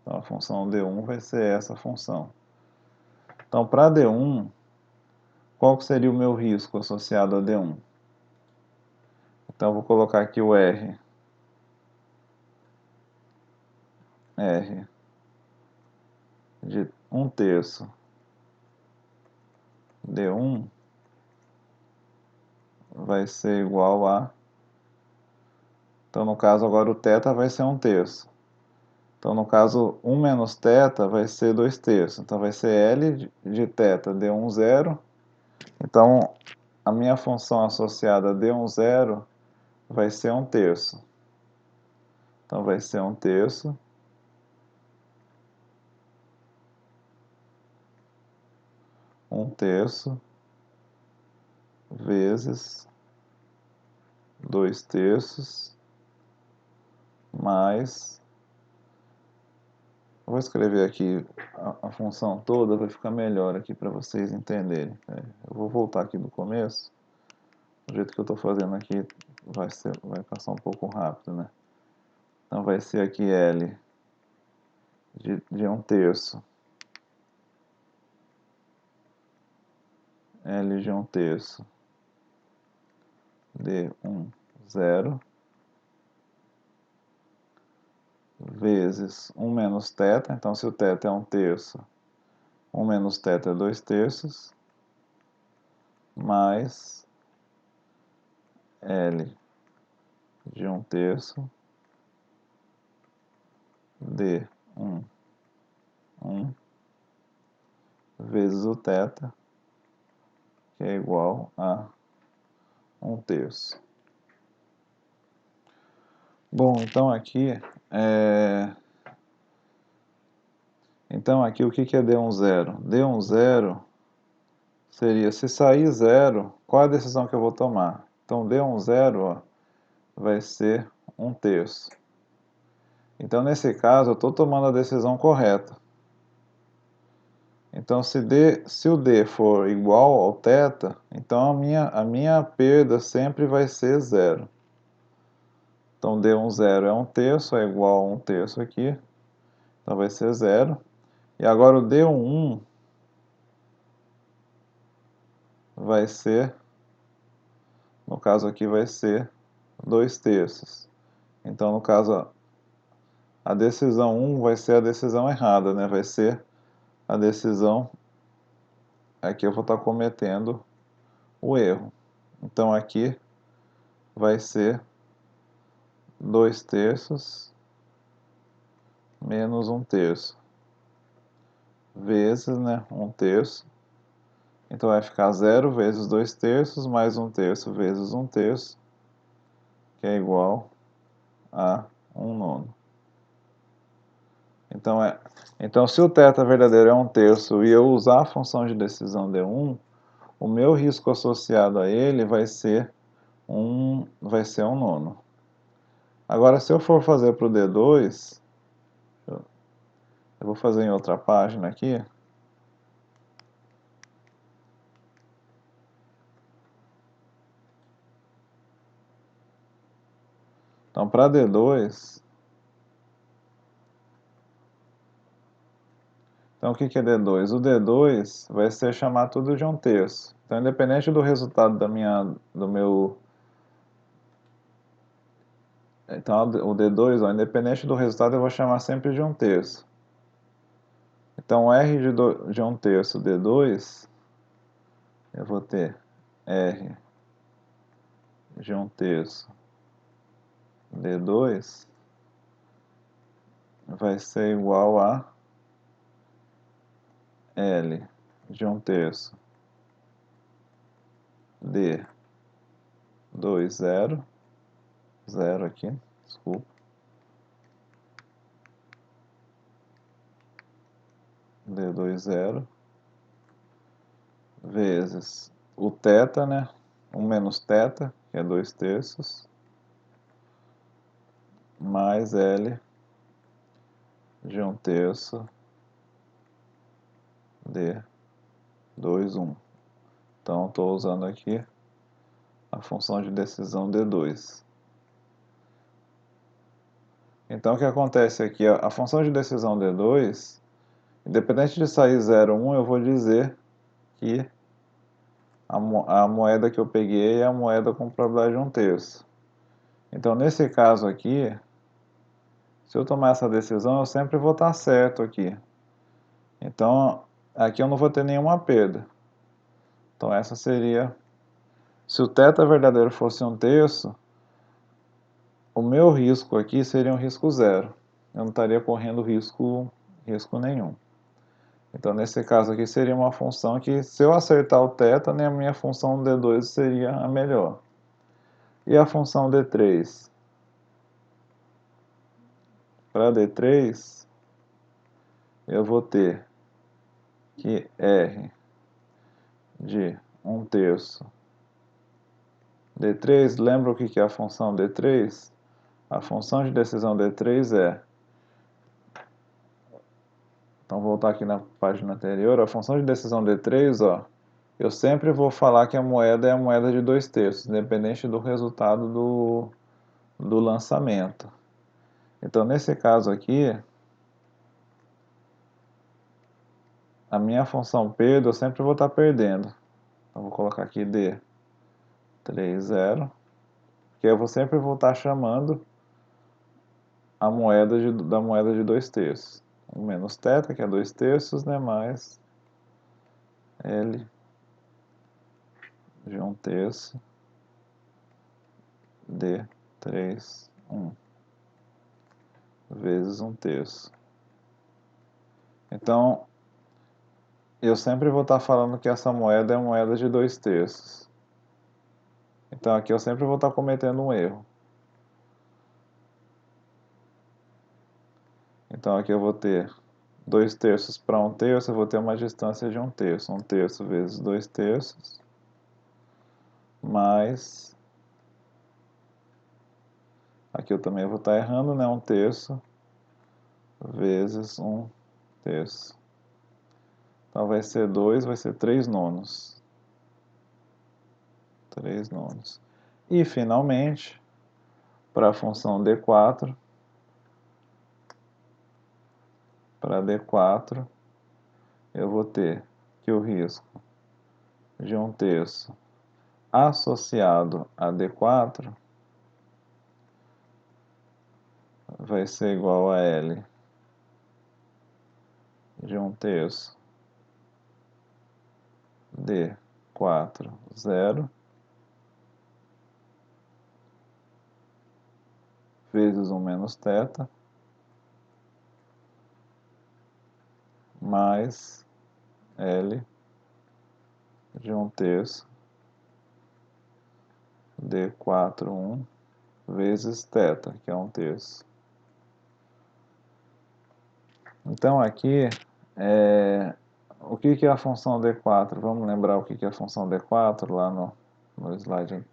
Então, a função D1 vai ser essa função. Então, para D1, qual que seria o meu risco associado a D1? Então, eu vou colocar aqui o R de 1/3 D1 vai ser igual a... Então, no caso, agora o θ vai ser 1/3. Então, no caso, 1 menos θ vai ser 2/3. Então, vai ser L de θ D1 zero. Então, a minha função associada a D1 zero vai ser 1/3. Então, vai ser 1/3 1/3 vezes 2/3 mais... Vou escrever aqui a função toda, vai ficar melhor aqui para vocês entenderem. Eu vou voltar aqui do começo. Do jeito que eu estou fazendo aqui vai passar um pouco rápido, né? Então vai ser aqui L de 1/3. L de 1/3 D1 zero vezes 1 menos θ. Então, se o θ é 1/3, 1 menos θ é 2/3, mais L de 1/3 D1 1 vezes o θ, que é igual a 1/3. Bom, então aqui o que é D1 zero? D1 zero seria, se sair zero, qual é a decisão que eu vou tomar? Então, D1 zero, ó, vai ser 1/3. Então, nesse caso, eu estou tomando a decisão correta. Então, se o D for igual ao θ, então a minha perda sempre vai ser zero. Então, D1 zero é 1/3, é igual a 1/3 aqui. Então, vai ser zero. E agora o D1 vai ser, no caso aqui vai ser 2/3. Então, no caso, a decisão 1 vai ser a decisão errada, né? Vai ser a decisão, aqui eu vou estar cometendo o erro. Então aqui vai ser 2/3 menos 1/3 vezes, né, 1/3. Então vai ficar 0 vezes 2/3 mais 1/3 vezes 1/3, que é igual a 1/9. Então, se o θ verdadeiro é 1/3 e eu usar a função de decisão D1, o meu risco associado a ele vai ser 1/9. Agora, se eu for fazer para o D2, eu vou fazer em outra página aqui. Então, para D2, então o que é D2? O D2 vai ser chamar tudo de 1/3. Então, independente do resultado do meu... Então, o D2, ó, independente do resultado, eu vou chamar sempre de 1/3. Então, R de 1/3 D2, eu vou ter R de 1/3 D2 vai ser igual a L de 1/3 D2 0, 0 aqui, desculpa, D2 0, vezes o θ, né, 1 menos θ, que é 2/3, mais L de 1/3 D2 1. Então, estou usando aqui a função de decisão D2. Então, o que acontece aqui? A função de decisão D2, independente de sair 0, 1, eu vou dizer que a moeda que eu peguei é a moeda com probabilidade de 1/3. Então, nesse caso aqui, se eu tomar essa decisão, eu sempre vou estar certo aqui. Então, aqui eu não vou ter nenhuma perda. Então, essa seria... Se o θ verdadeiro fosse 1/3, o meu risco aqui seria um risco zero. Eu não estaria correndo risco nenhum. Então, nesse caso aqui, seria uma função que, se eu acertar o θ, né, a minha função D2 seria a melhor. E a função D3? Para D3, eu vou ter que R de 1/3 D3, lembra o que é a função D3? A função de decisão D3 é... Então, vou voltar aqui na página anterior. A função de decisão D3, ó, eu sempre vou falar que a moeda é a moeda de 2/3, independente do resultado do lançamento. Então, nesse caso aqui, a minha função perda, eu sempre vou estar perdendo. Então, vou colocar aqui D3, 0, que eu vou sempre vou estar chamando a moeda da moeda de 2/3. 1 menos θ, que é 2/3, né, mais L de 1/3 D3, 1 vezes 1/3. Então, eu sempre vou estar falando que essa moeda é moeda de 2/3. Então, aqui eu sempre vou estar cometendo um erro. Então, aqui eu vou ter 2/3 para 1/3, eu vou ter uma distância de 1/3. 1/3 vezes 2/3, mais... Aqui eu também vou estar errando, né? 1/3 vezes 1/3. Então, vai ser 2, vai ser 3/9. 3/9. E, finalmente, para a função D4, para D4, eu vou ter que o risco de 1/3 associado a D4 vai ser igual a L de 1/3 D4, 0, vezes 1 menos θ, mais L de 1/3 D4, 1, vezes θ, que é 1/3. Então aqui, o que é a função D4? Vamos lembrar o que é a função D4 lá no slide,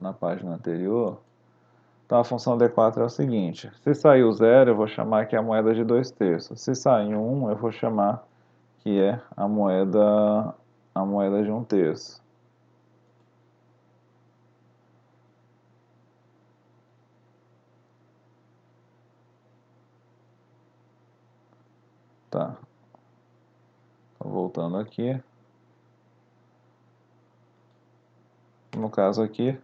na página anterior. Então a função D4 é o seguinte: se sair o 0, eu vou chamar que é a moeda de 2/3. Se sair 1, eu vou chamar que é a moeda de 1/3. Tá. Então, voltando aqui. No caso aqui,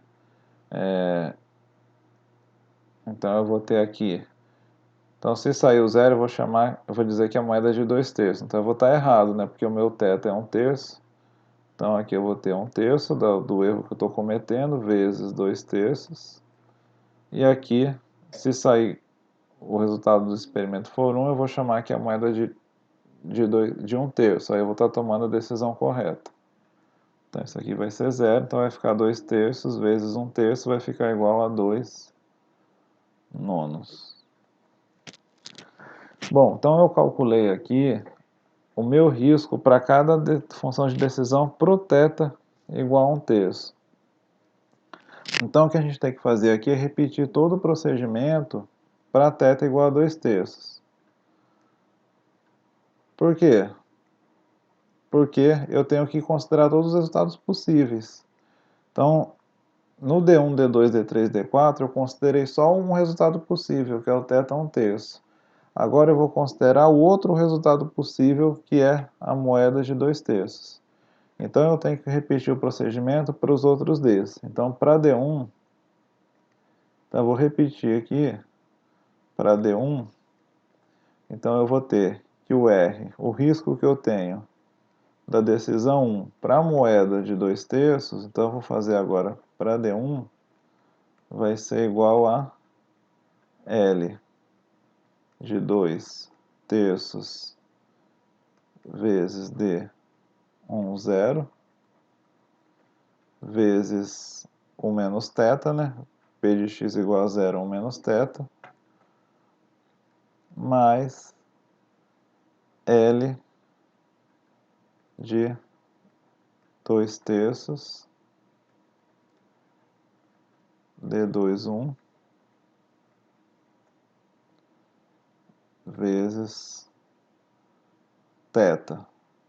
então eu vou ter aqui. Então se sair o 0, eu vou dizer que a moeda é de 2/3. Então eu vou estar errado, né? Porque o meu θ é 1/3. Então aqui eu vou ter 1/3 do erro que eu estou cometendo, vezes 2/3. E aqui, se sair o resultado do experimento for 1, eu vou chamar que a moeda de 1/3. Aí eu vou estar tomando a decisão correta. Então isso aqui vai ser 0, então vai ficar 2/3 vezes 1/3 vai ficar igual a 2 nonos. Bom, então eu calculei aqui o meu risco para cada função de decisão pro θ igual a 1/3. Então o que a gente tem que fazer aqui é repetir todo o procedimento para θ igual a 2/3. Por quê? Porque eu tenho que considerar todos os resultados possíveis. Então, no D1, D2, D3, D4, eu considerei só um resultado possível, que é o θ 1/3. Agora eu vou considerar o outro resultado possível, que é a moeda de 2/3. Então eu tenho que repetir o procedimento para os outros Ds. Então para D1, então eu vou repetir aqui para D1. Então eu vou ter que o R, o risco que eu tenho da decisão 1 para a moeda de 2/3, então eu vou fazer agora para D1, vai ser igual a L de 2/3 vezes D1, 0, vezes 1 menos θ, né? P de x igual a 0, 1 menos θ, mais L de 2/3 D2, 1 vezes θ.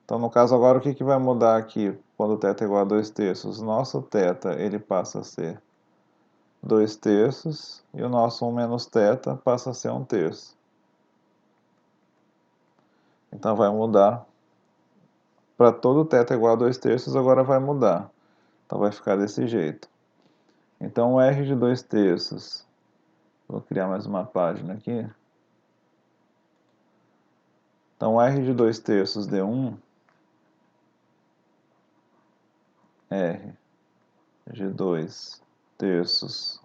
Então, no caso agora, o que vai mudar aqui quando θ é igual a 2/3? Nosso θ ele passa a ser 2/3 e o nosso 1 menos θ passa a ser 1/3. Então vai mudar. Para todo θ igual a 2/3, agora vai mudar. Então vai ficar desse jeito. Então o R de 2/3, vou criar mais uma página aqui. Então R de 2/3 D1, R de 2/3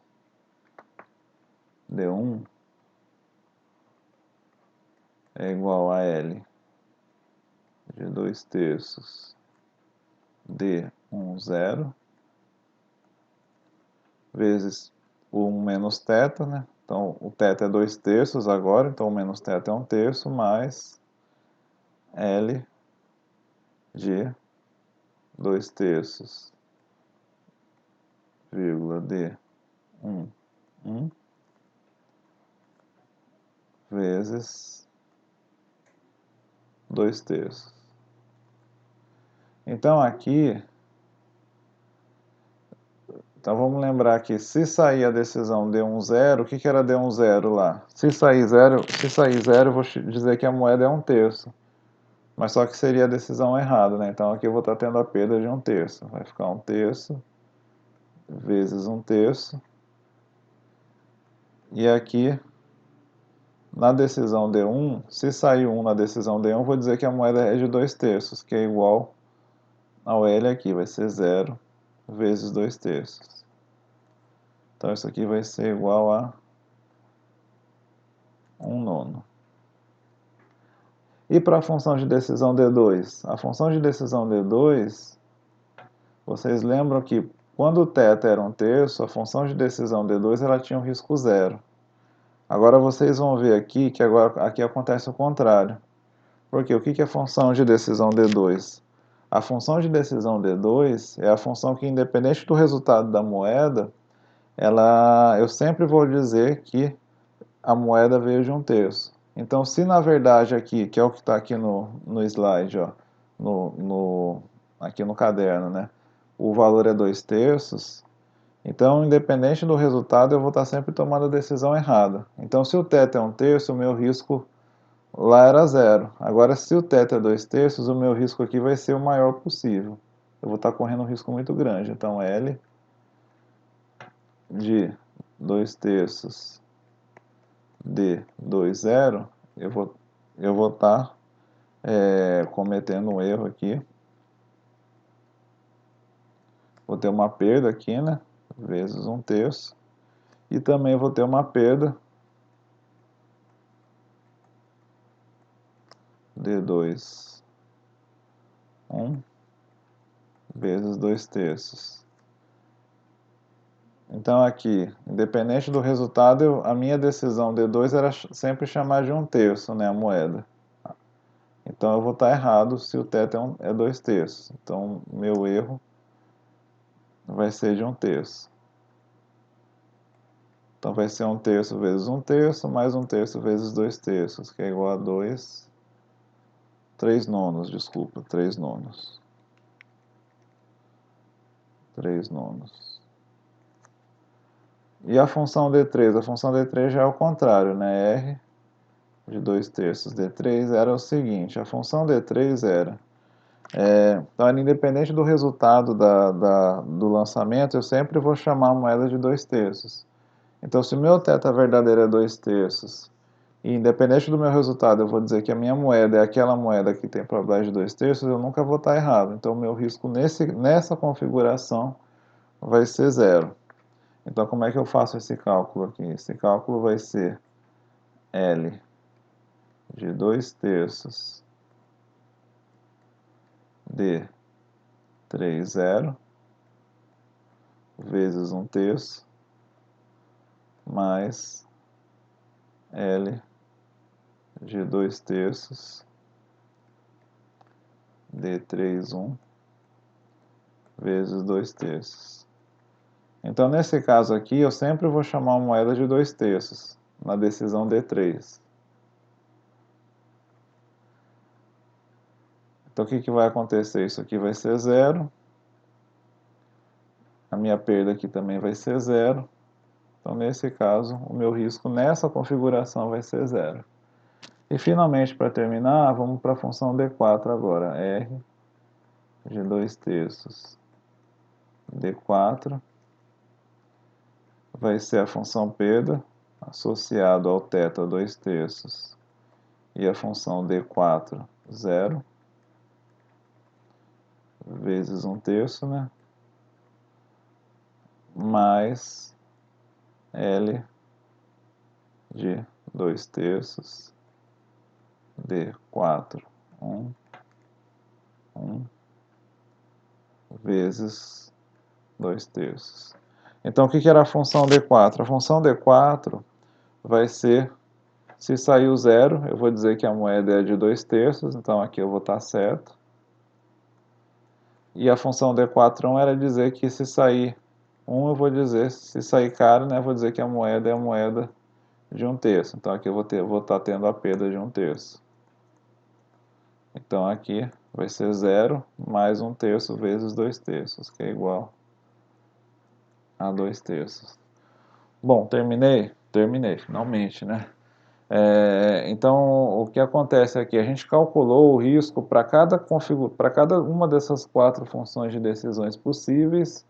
D1 é igual a L de 2/3 D1, 0, vezes o 1 menos θ, né? Então o θ é 2/3 agora, então o menos θ é 1/3, mais L de 2/3, vírgula D1, 1, vezes 2/3. Então aqui, então vamos lembrar que se sair a decisão D1, 0, o que era D1, 0 lá? Se sair 0, eu vou dizer que a moeda é 1/3. Mas só que seria a decisão errada, né? Então aqui eu vou estar tendo a perda de 1/3. Vai ficar 1/3 vezes 1/3. E aqui na decisão D1, se sair 1 na decisão D1, vou dizer que a moeda é de 2/3, que é igual ao L aqui, vai ser 0 vezes 2/3. Então isso aqui vai ser igual a 1/9. E para a função de decisão D2? A função de decisão D2, vocês lembram que quando o θ era 1/3, a função de decisão D2 ela tinha um risco 0. Agora vocês vão ver aqui que agora aqui acontece o contrário. Porque o que é a função de decisão D2? A função de decisão D2 é a função que, independente do resultado da moeda, eu sempre vou dizer que a moeda veio de 1/3. Então, se na verdade aqui, que é o que está aqui no slide, ó, aqui no caderno, né, o valor é 2/3, então, independente do resultado, eu vou estar sempre tomando a decisão errada. Então, se o θ é 1/3, o meu risco lá era 0. Agora, se o θ é 2/3, o meu risco aqui vai ser o maior possível. Eu vou estar correndo um risco muito grande. Então, L de 2/3 de 2/0, eu vou estar cometendo um erro aqui. Vou ter uma perda aqui, né? Vezes 1/3. E também vou ter uma perda de 2, 1 vezes 2/3. Então aqui, independente do resultado, a minha decisão D2 era sempre chamar de 1/3, né, a moeda. Então eu vou estar errado se o θ é 2/3. Então meu erro vai ser de 1/3. Então vai ser 1/3 vezes 1/3 mais 1/3 vezes 2/3, que é igual a 3/9, desculpa, 3/9. 3/9. E a função D3? A função D3 já é o contrário, né? R de 2/3 D3 era o seguinte, a função D3 era, então, independente do resultado do lançamento, eu sempre vou chamar a moeda de 2/3. Então, se o meu θ verdadeiro é 2/3, e independente do meu resultado, eu vou dizer que a minha moeda é aquela moeda que tem probabilidade de 2/3, eu nunca vou estar errado. Então, o meu risco nessa configuração vai ser 0. Então, como é que eu faço esse cálculo aqui? Esse cálculo vai ser L de 2/3 de 3/0 vezes 1/3 mais L de 2/3 de 3/1 vezes 2/3. Então, nesse caso aqui, eu sempre vou chamar uma moeda de 2/3 na decisão D3. Então, o que vai acontecer? Isso aqui vai ser 0. A minha perda aqui também vai ser 0. Então, nesse caso, o meu risco nessa configuração vai ser 0. E, finalmente, para terminar, vamos para a função D4 agora. R de 2/3 D4 vai ser a função perda associado ao θ 2/3 e a função D4 0 vezes 1/3, né? Mais L de 2/3 D4 1 vezes 2/3. Então, o que era a função D4? A função D4 vai ser, se sair o 0, eu vou dizer que a moeda é de 2/3, então aqui eu vou estar certo. E a função D4 era dizer que se sair 1, eu vou dizer, se sair caro, né, eu vou dizer que a moeda é a moeda de 1/3. Então aqui eu vou estar tendo a perda de 1/3. Então aqui vai ser 0 mais 1/3 vezes 2/3, que é igual a 2/3. Bom, terminei? Terminei, finalmente, né? Então, o que acontece aqui? A gente calculou o risco para cada uma dessas 4 funções de decisões possíveis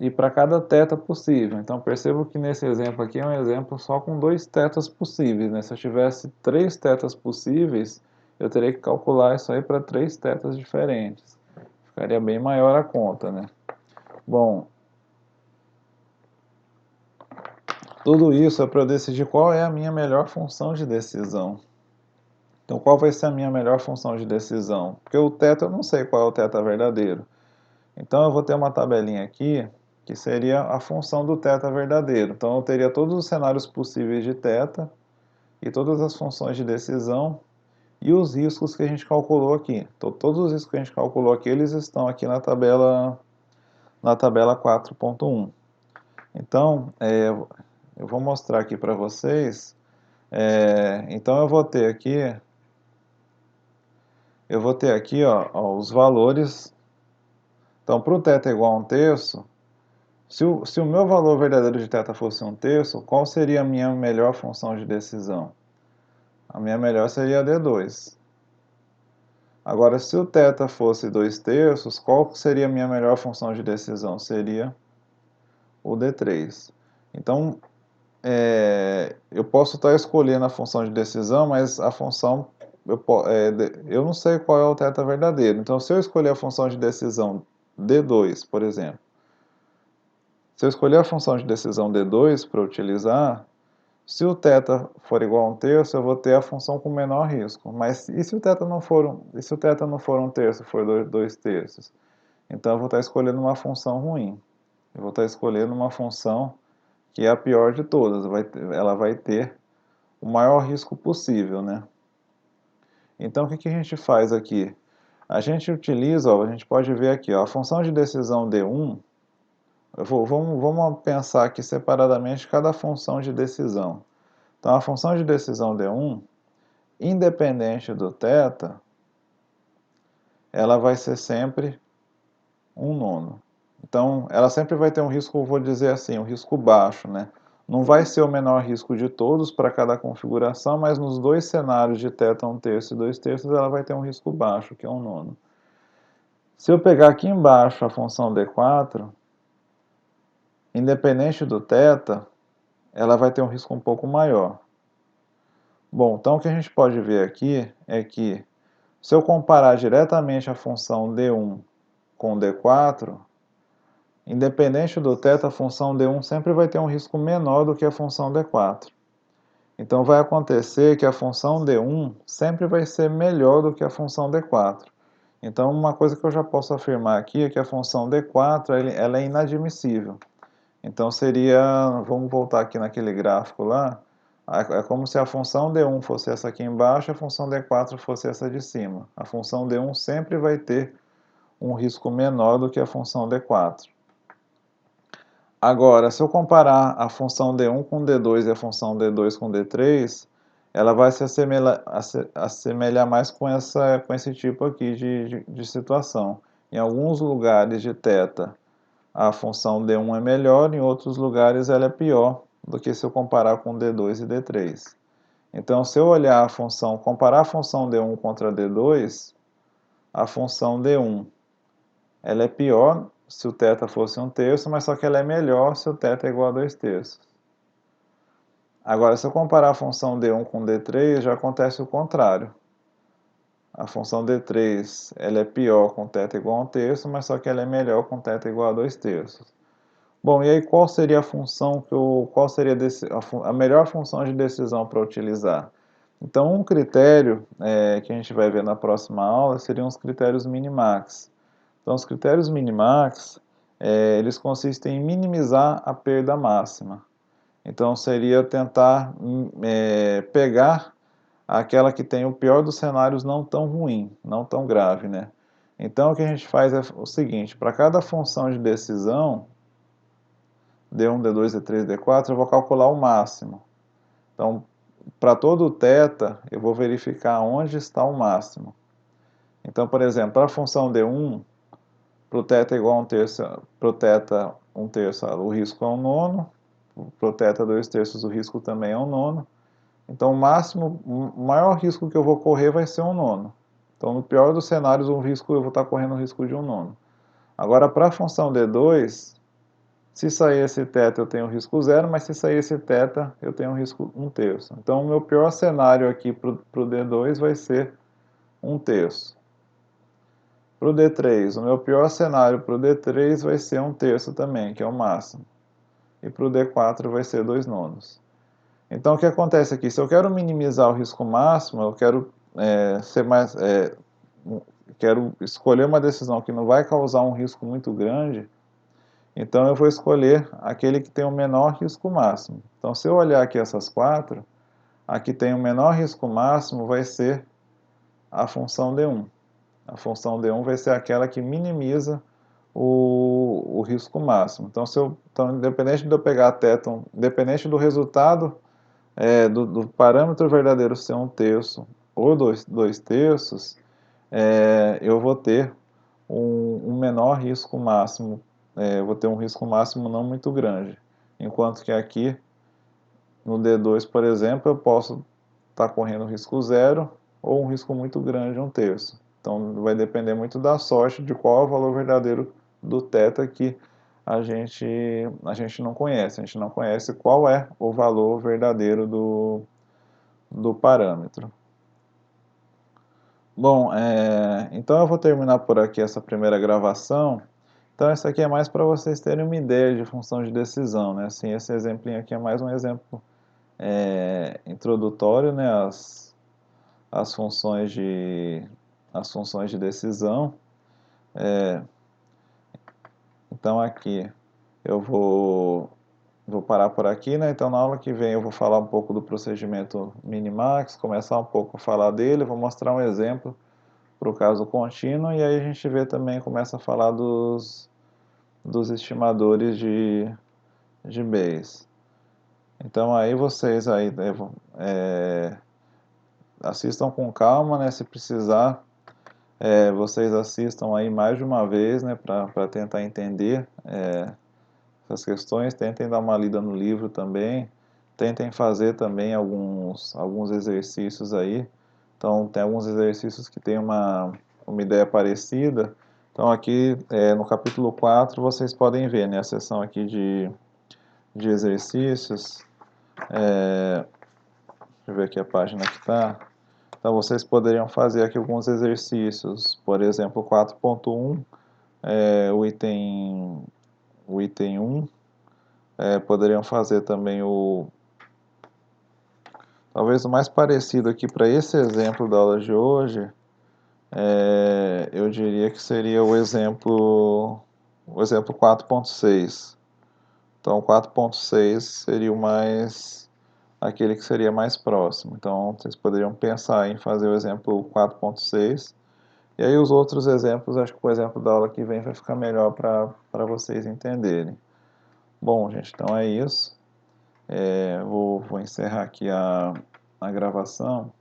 e para cada θ possível. Então percebo que nesse exemplo aqui é um exemplo só com 2 θs possíveis, né? Se eu tivesse 3 θs possíveis, eu teria que calcular isso aí para 3 θs diferentes. Ficaria bem maior a conta, né? Bom, tudo isso é para eu decidir qual é a minha melhor função de decisão. Então, qual vai ser a minha melhor função de decisão? Porque o θ eu não sei qual é o θ verdadeiro. Então, eu vou ter uma tabelinha aqui que seria a função do θ verdadeiro. Então, eu teria todos os cenários possíveis de θ e todas as funções de decisão e os riscos que a gente calculou aqui. Então, todos os riscos que a gente calculou aqui, eles estão aqui na tabela 4.1. Então, eu vou mostrar aqui para vocês. Então, eu vou ter aqui ó, os valores. Então, para o θ igual a 1/3, se o meu valor verdadeiro de θ fosse 1/3, qual seria a minha melhor função de decisão? A minha melhor seria a D2. Agora, se o θ fosse 2/3, qual seria a minha melhor função de decisão? Seria o D3. Então, eu posso estar escolhendo a função de decisão, mas a função, eu não sei qual é o θ verdadeiro. Então, se eu escolher a função de decisão D2, por exemplo, se eu escolher a função de decisão D2 para utilizar, se o θ for igual a 1/3, eu vou ter a função com menor risco. Mas e se o θ não for 1/3, for 2/3? Então eu vou estar escolhendo uma função ruim. Eu vou estar escolhendo uma função que é a pior de todas. Ela vai ter o maior risco possível, né? Então o que a gente faz aqui? A gente utiliza, ó, a gente pode ver aqui, ó, a função de decisão D1. Vamos pensar aqui separadamente cada função de decisão. Então, a função de decisão D1, independente do θ, ela vai ser sempre 1/9. Então, ela sempre vai ter um risco, vou dizer assim, um risco baixo, né? Não vai ser o menor risco de todos para cada configuração, mas nos dois cenários de θ 1/3 e 2/3, ela vai ter um risco baixo, que é 1/9. Se eu pegar aqui embaixo a função D4, independente do θ, ela vai ter um risco um pouco maior. Bom, então o que a gente pode ver aqui é que, se eu comparar diretamente a função D1 com D4, independente do θ, a função D1 sempre vai ter um risco menor do que a função D4. Então vai acontecer que a função D1 sempre vai ser melhor do que a função D4. Então uma coisa que eu já posso afirmar aqui é que a função D4 ela é inadmissível. Então vamos voltar aqui naquele gráfico lá, é como se a função D1 fosse essa aqui embaixo e a função D4 fosse essa de cima. A função D1 sempre vai ter um risco menor do que a função D4. Agora, se eu comparar a função D1 com D2 e a função D2 com D3, ela vai se assemelhar mais com esse tipo aqui de situação. Em alguns lugares de θ, a função D1 é melhor, em outros lugares ela é pior do que se eu comparar com D2 e D3. Então, se eu olhar comparar a função D1 contra D2, a função D1 ela é pior se o θ fosse 1/3, mas só que ela é melhor se o θ é igual a 2/3. Agora, se eu comparar a função D1 com D3, já acontece o contrário. A função D3 ela é pior com θ igual a 1/3, mas só que ela é melhor com θ igual a 2/3. Bom, e aí qual seria a função qual seria a melhor função de decisão para utilizar? Então, um critério que a gente vai ver na próxima aula seriam os critérios minimax. Então, os critérios minimax, eles consistem em minimizar a perda máxima. Então, seria tentar pegar aquela que tem o pior dos cenários não tão ruim, não tão grave, né? Então, o que a gente faz é o seguinte, para cada função de decisão, D1, D2, D3, D4, eu vou calcular o máximo. Então, para todo o θ, eu vou verificar onde está o máximo. Então, por exemplo, para a função D1, para o θ igual a 1/3, para o θ 1/3, o risco é 1/9, para o θ 2/3, o risco também é 1/9. Então, o maior risco que eu vou correr vai ser 1/9. Então, no pior dos cenários, eu vou estar correndo o risco de 1/9. Agora, para a função D2, Se sair esse θ, eu tenho risco zero, mas se sair esse θ, eu tenho risco 1/3. Então, o meu pior cenário aqui para o D2 vai ser 1/3. Para o D3, o meu pior cenário para o D3 vai ser 1/3 também, que é o máximo. E para o D4 vai ser 2/9. Então, o que acontece aqui? Se eu quero minimizar o risco máximo, eu quero quero escolher uma decisão que não vai causar um risco muito grande, então eu vou escolher aquele que tem o menor risco máximo. Então, se eu olhar aqui essas quatro, a que tem o menor risco máximo vai ser a função D1. A função D1 vai ser aquela que minimiza o risco máximo. Então, então, independente de eu pegar θ, independente do resultado do parâmetro verdadeiro ser 1/3 ou 2/3, eu vou ter um menor risco máximo, vou ter um risco máximo não muito grande. Enquanto que aqui, no D2, por exemplo, eu posso estar correndo risco zero ou um risco muito grande, 1/3. Então, vai depender muito da sorte de qual é o valor verdadeiro do θ que a gente não conhece. A gente não conhece qual é o valor verdadeiro do parâmetro. Bom, então eu vou terminar por aqui essa primeira gravação. Então, isso aqui é mais para vocês terem uma ideia de função de decisão, né? Assim, esse exemplinho aqui é mais um exemplo introdutório, né? As funções as funções de decisão. Então, aqui eu vou parar por aqui, né? Então, na aula que vem eu vou falar um pouco do procedimento minimax, começar um pouco a falar dele, vou mostrar um exemplo para o caso contínuo, e aí a gente vê também, começa a falar dos estimadores de Bayes. Então aí vocês aí, assistam com calma, né, se precisar, vocês assistam aí mais de uma vez, né, para tentar entender essas questões, tentem dar uma lida no livro também, tentem fazer também alguns exercícios aí. Então, tem alguns exercícios que têm uma ideia parecida. Então, aqui no capítulo 4, vocês podem ver, né, a seção aqui de exercícios. Deixa eu ver aqui a página que está. Então, vocês poderiam fazer aqui alguns exercícios. Por exemplo, 4.1, o item 1. Poderiam fazer também talvez o mais parecido aqui para esse exemplo da aula de hoje, eu diria que seria o exemplo 4.6. Então, 4.6 seria aquele que seria mais próximo. Então, vocês poderiam pensar em fazer o exemplo 4.6. E aí os outros exemplos, acho que o exemplo da aula que vem vai ficar melhor para vocês entenderem. Bom, gente, então é isso. Vou encerrar aqui a gravação.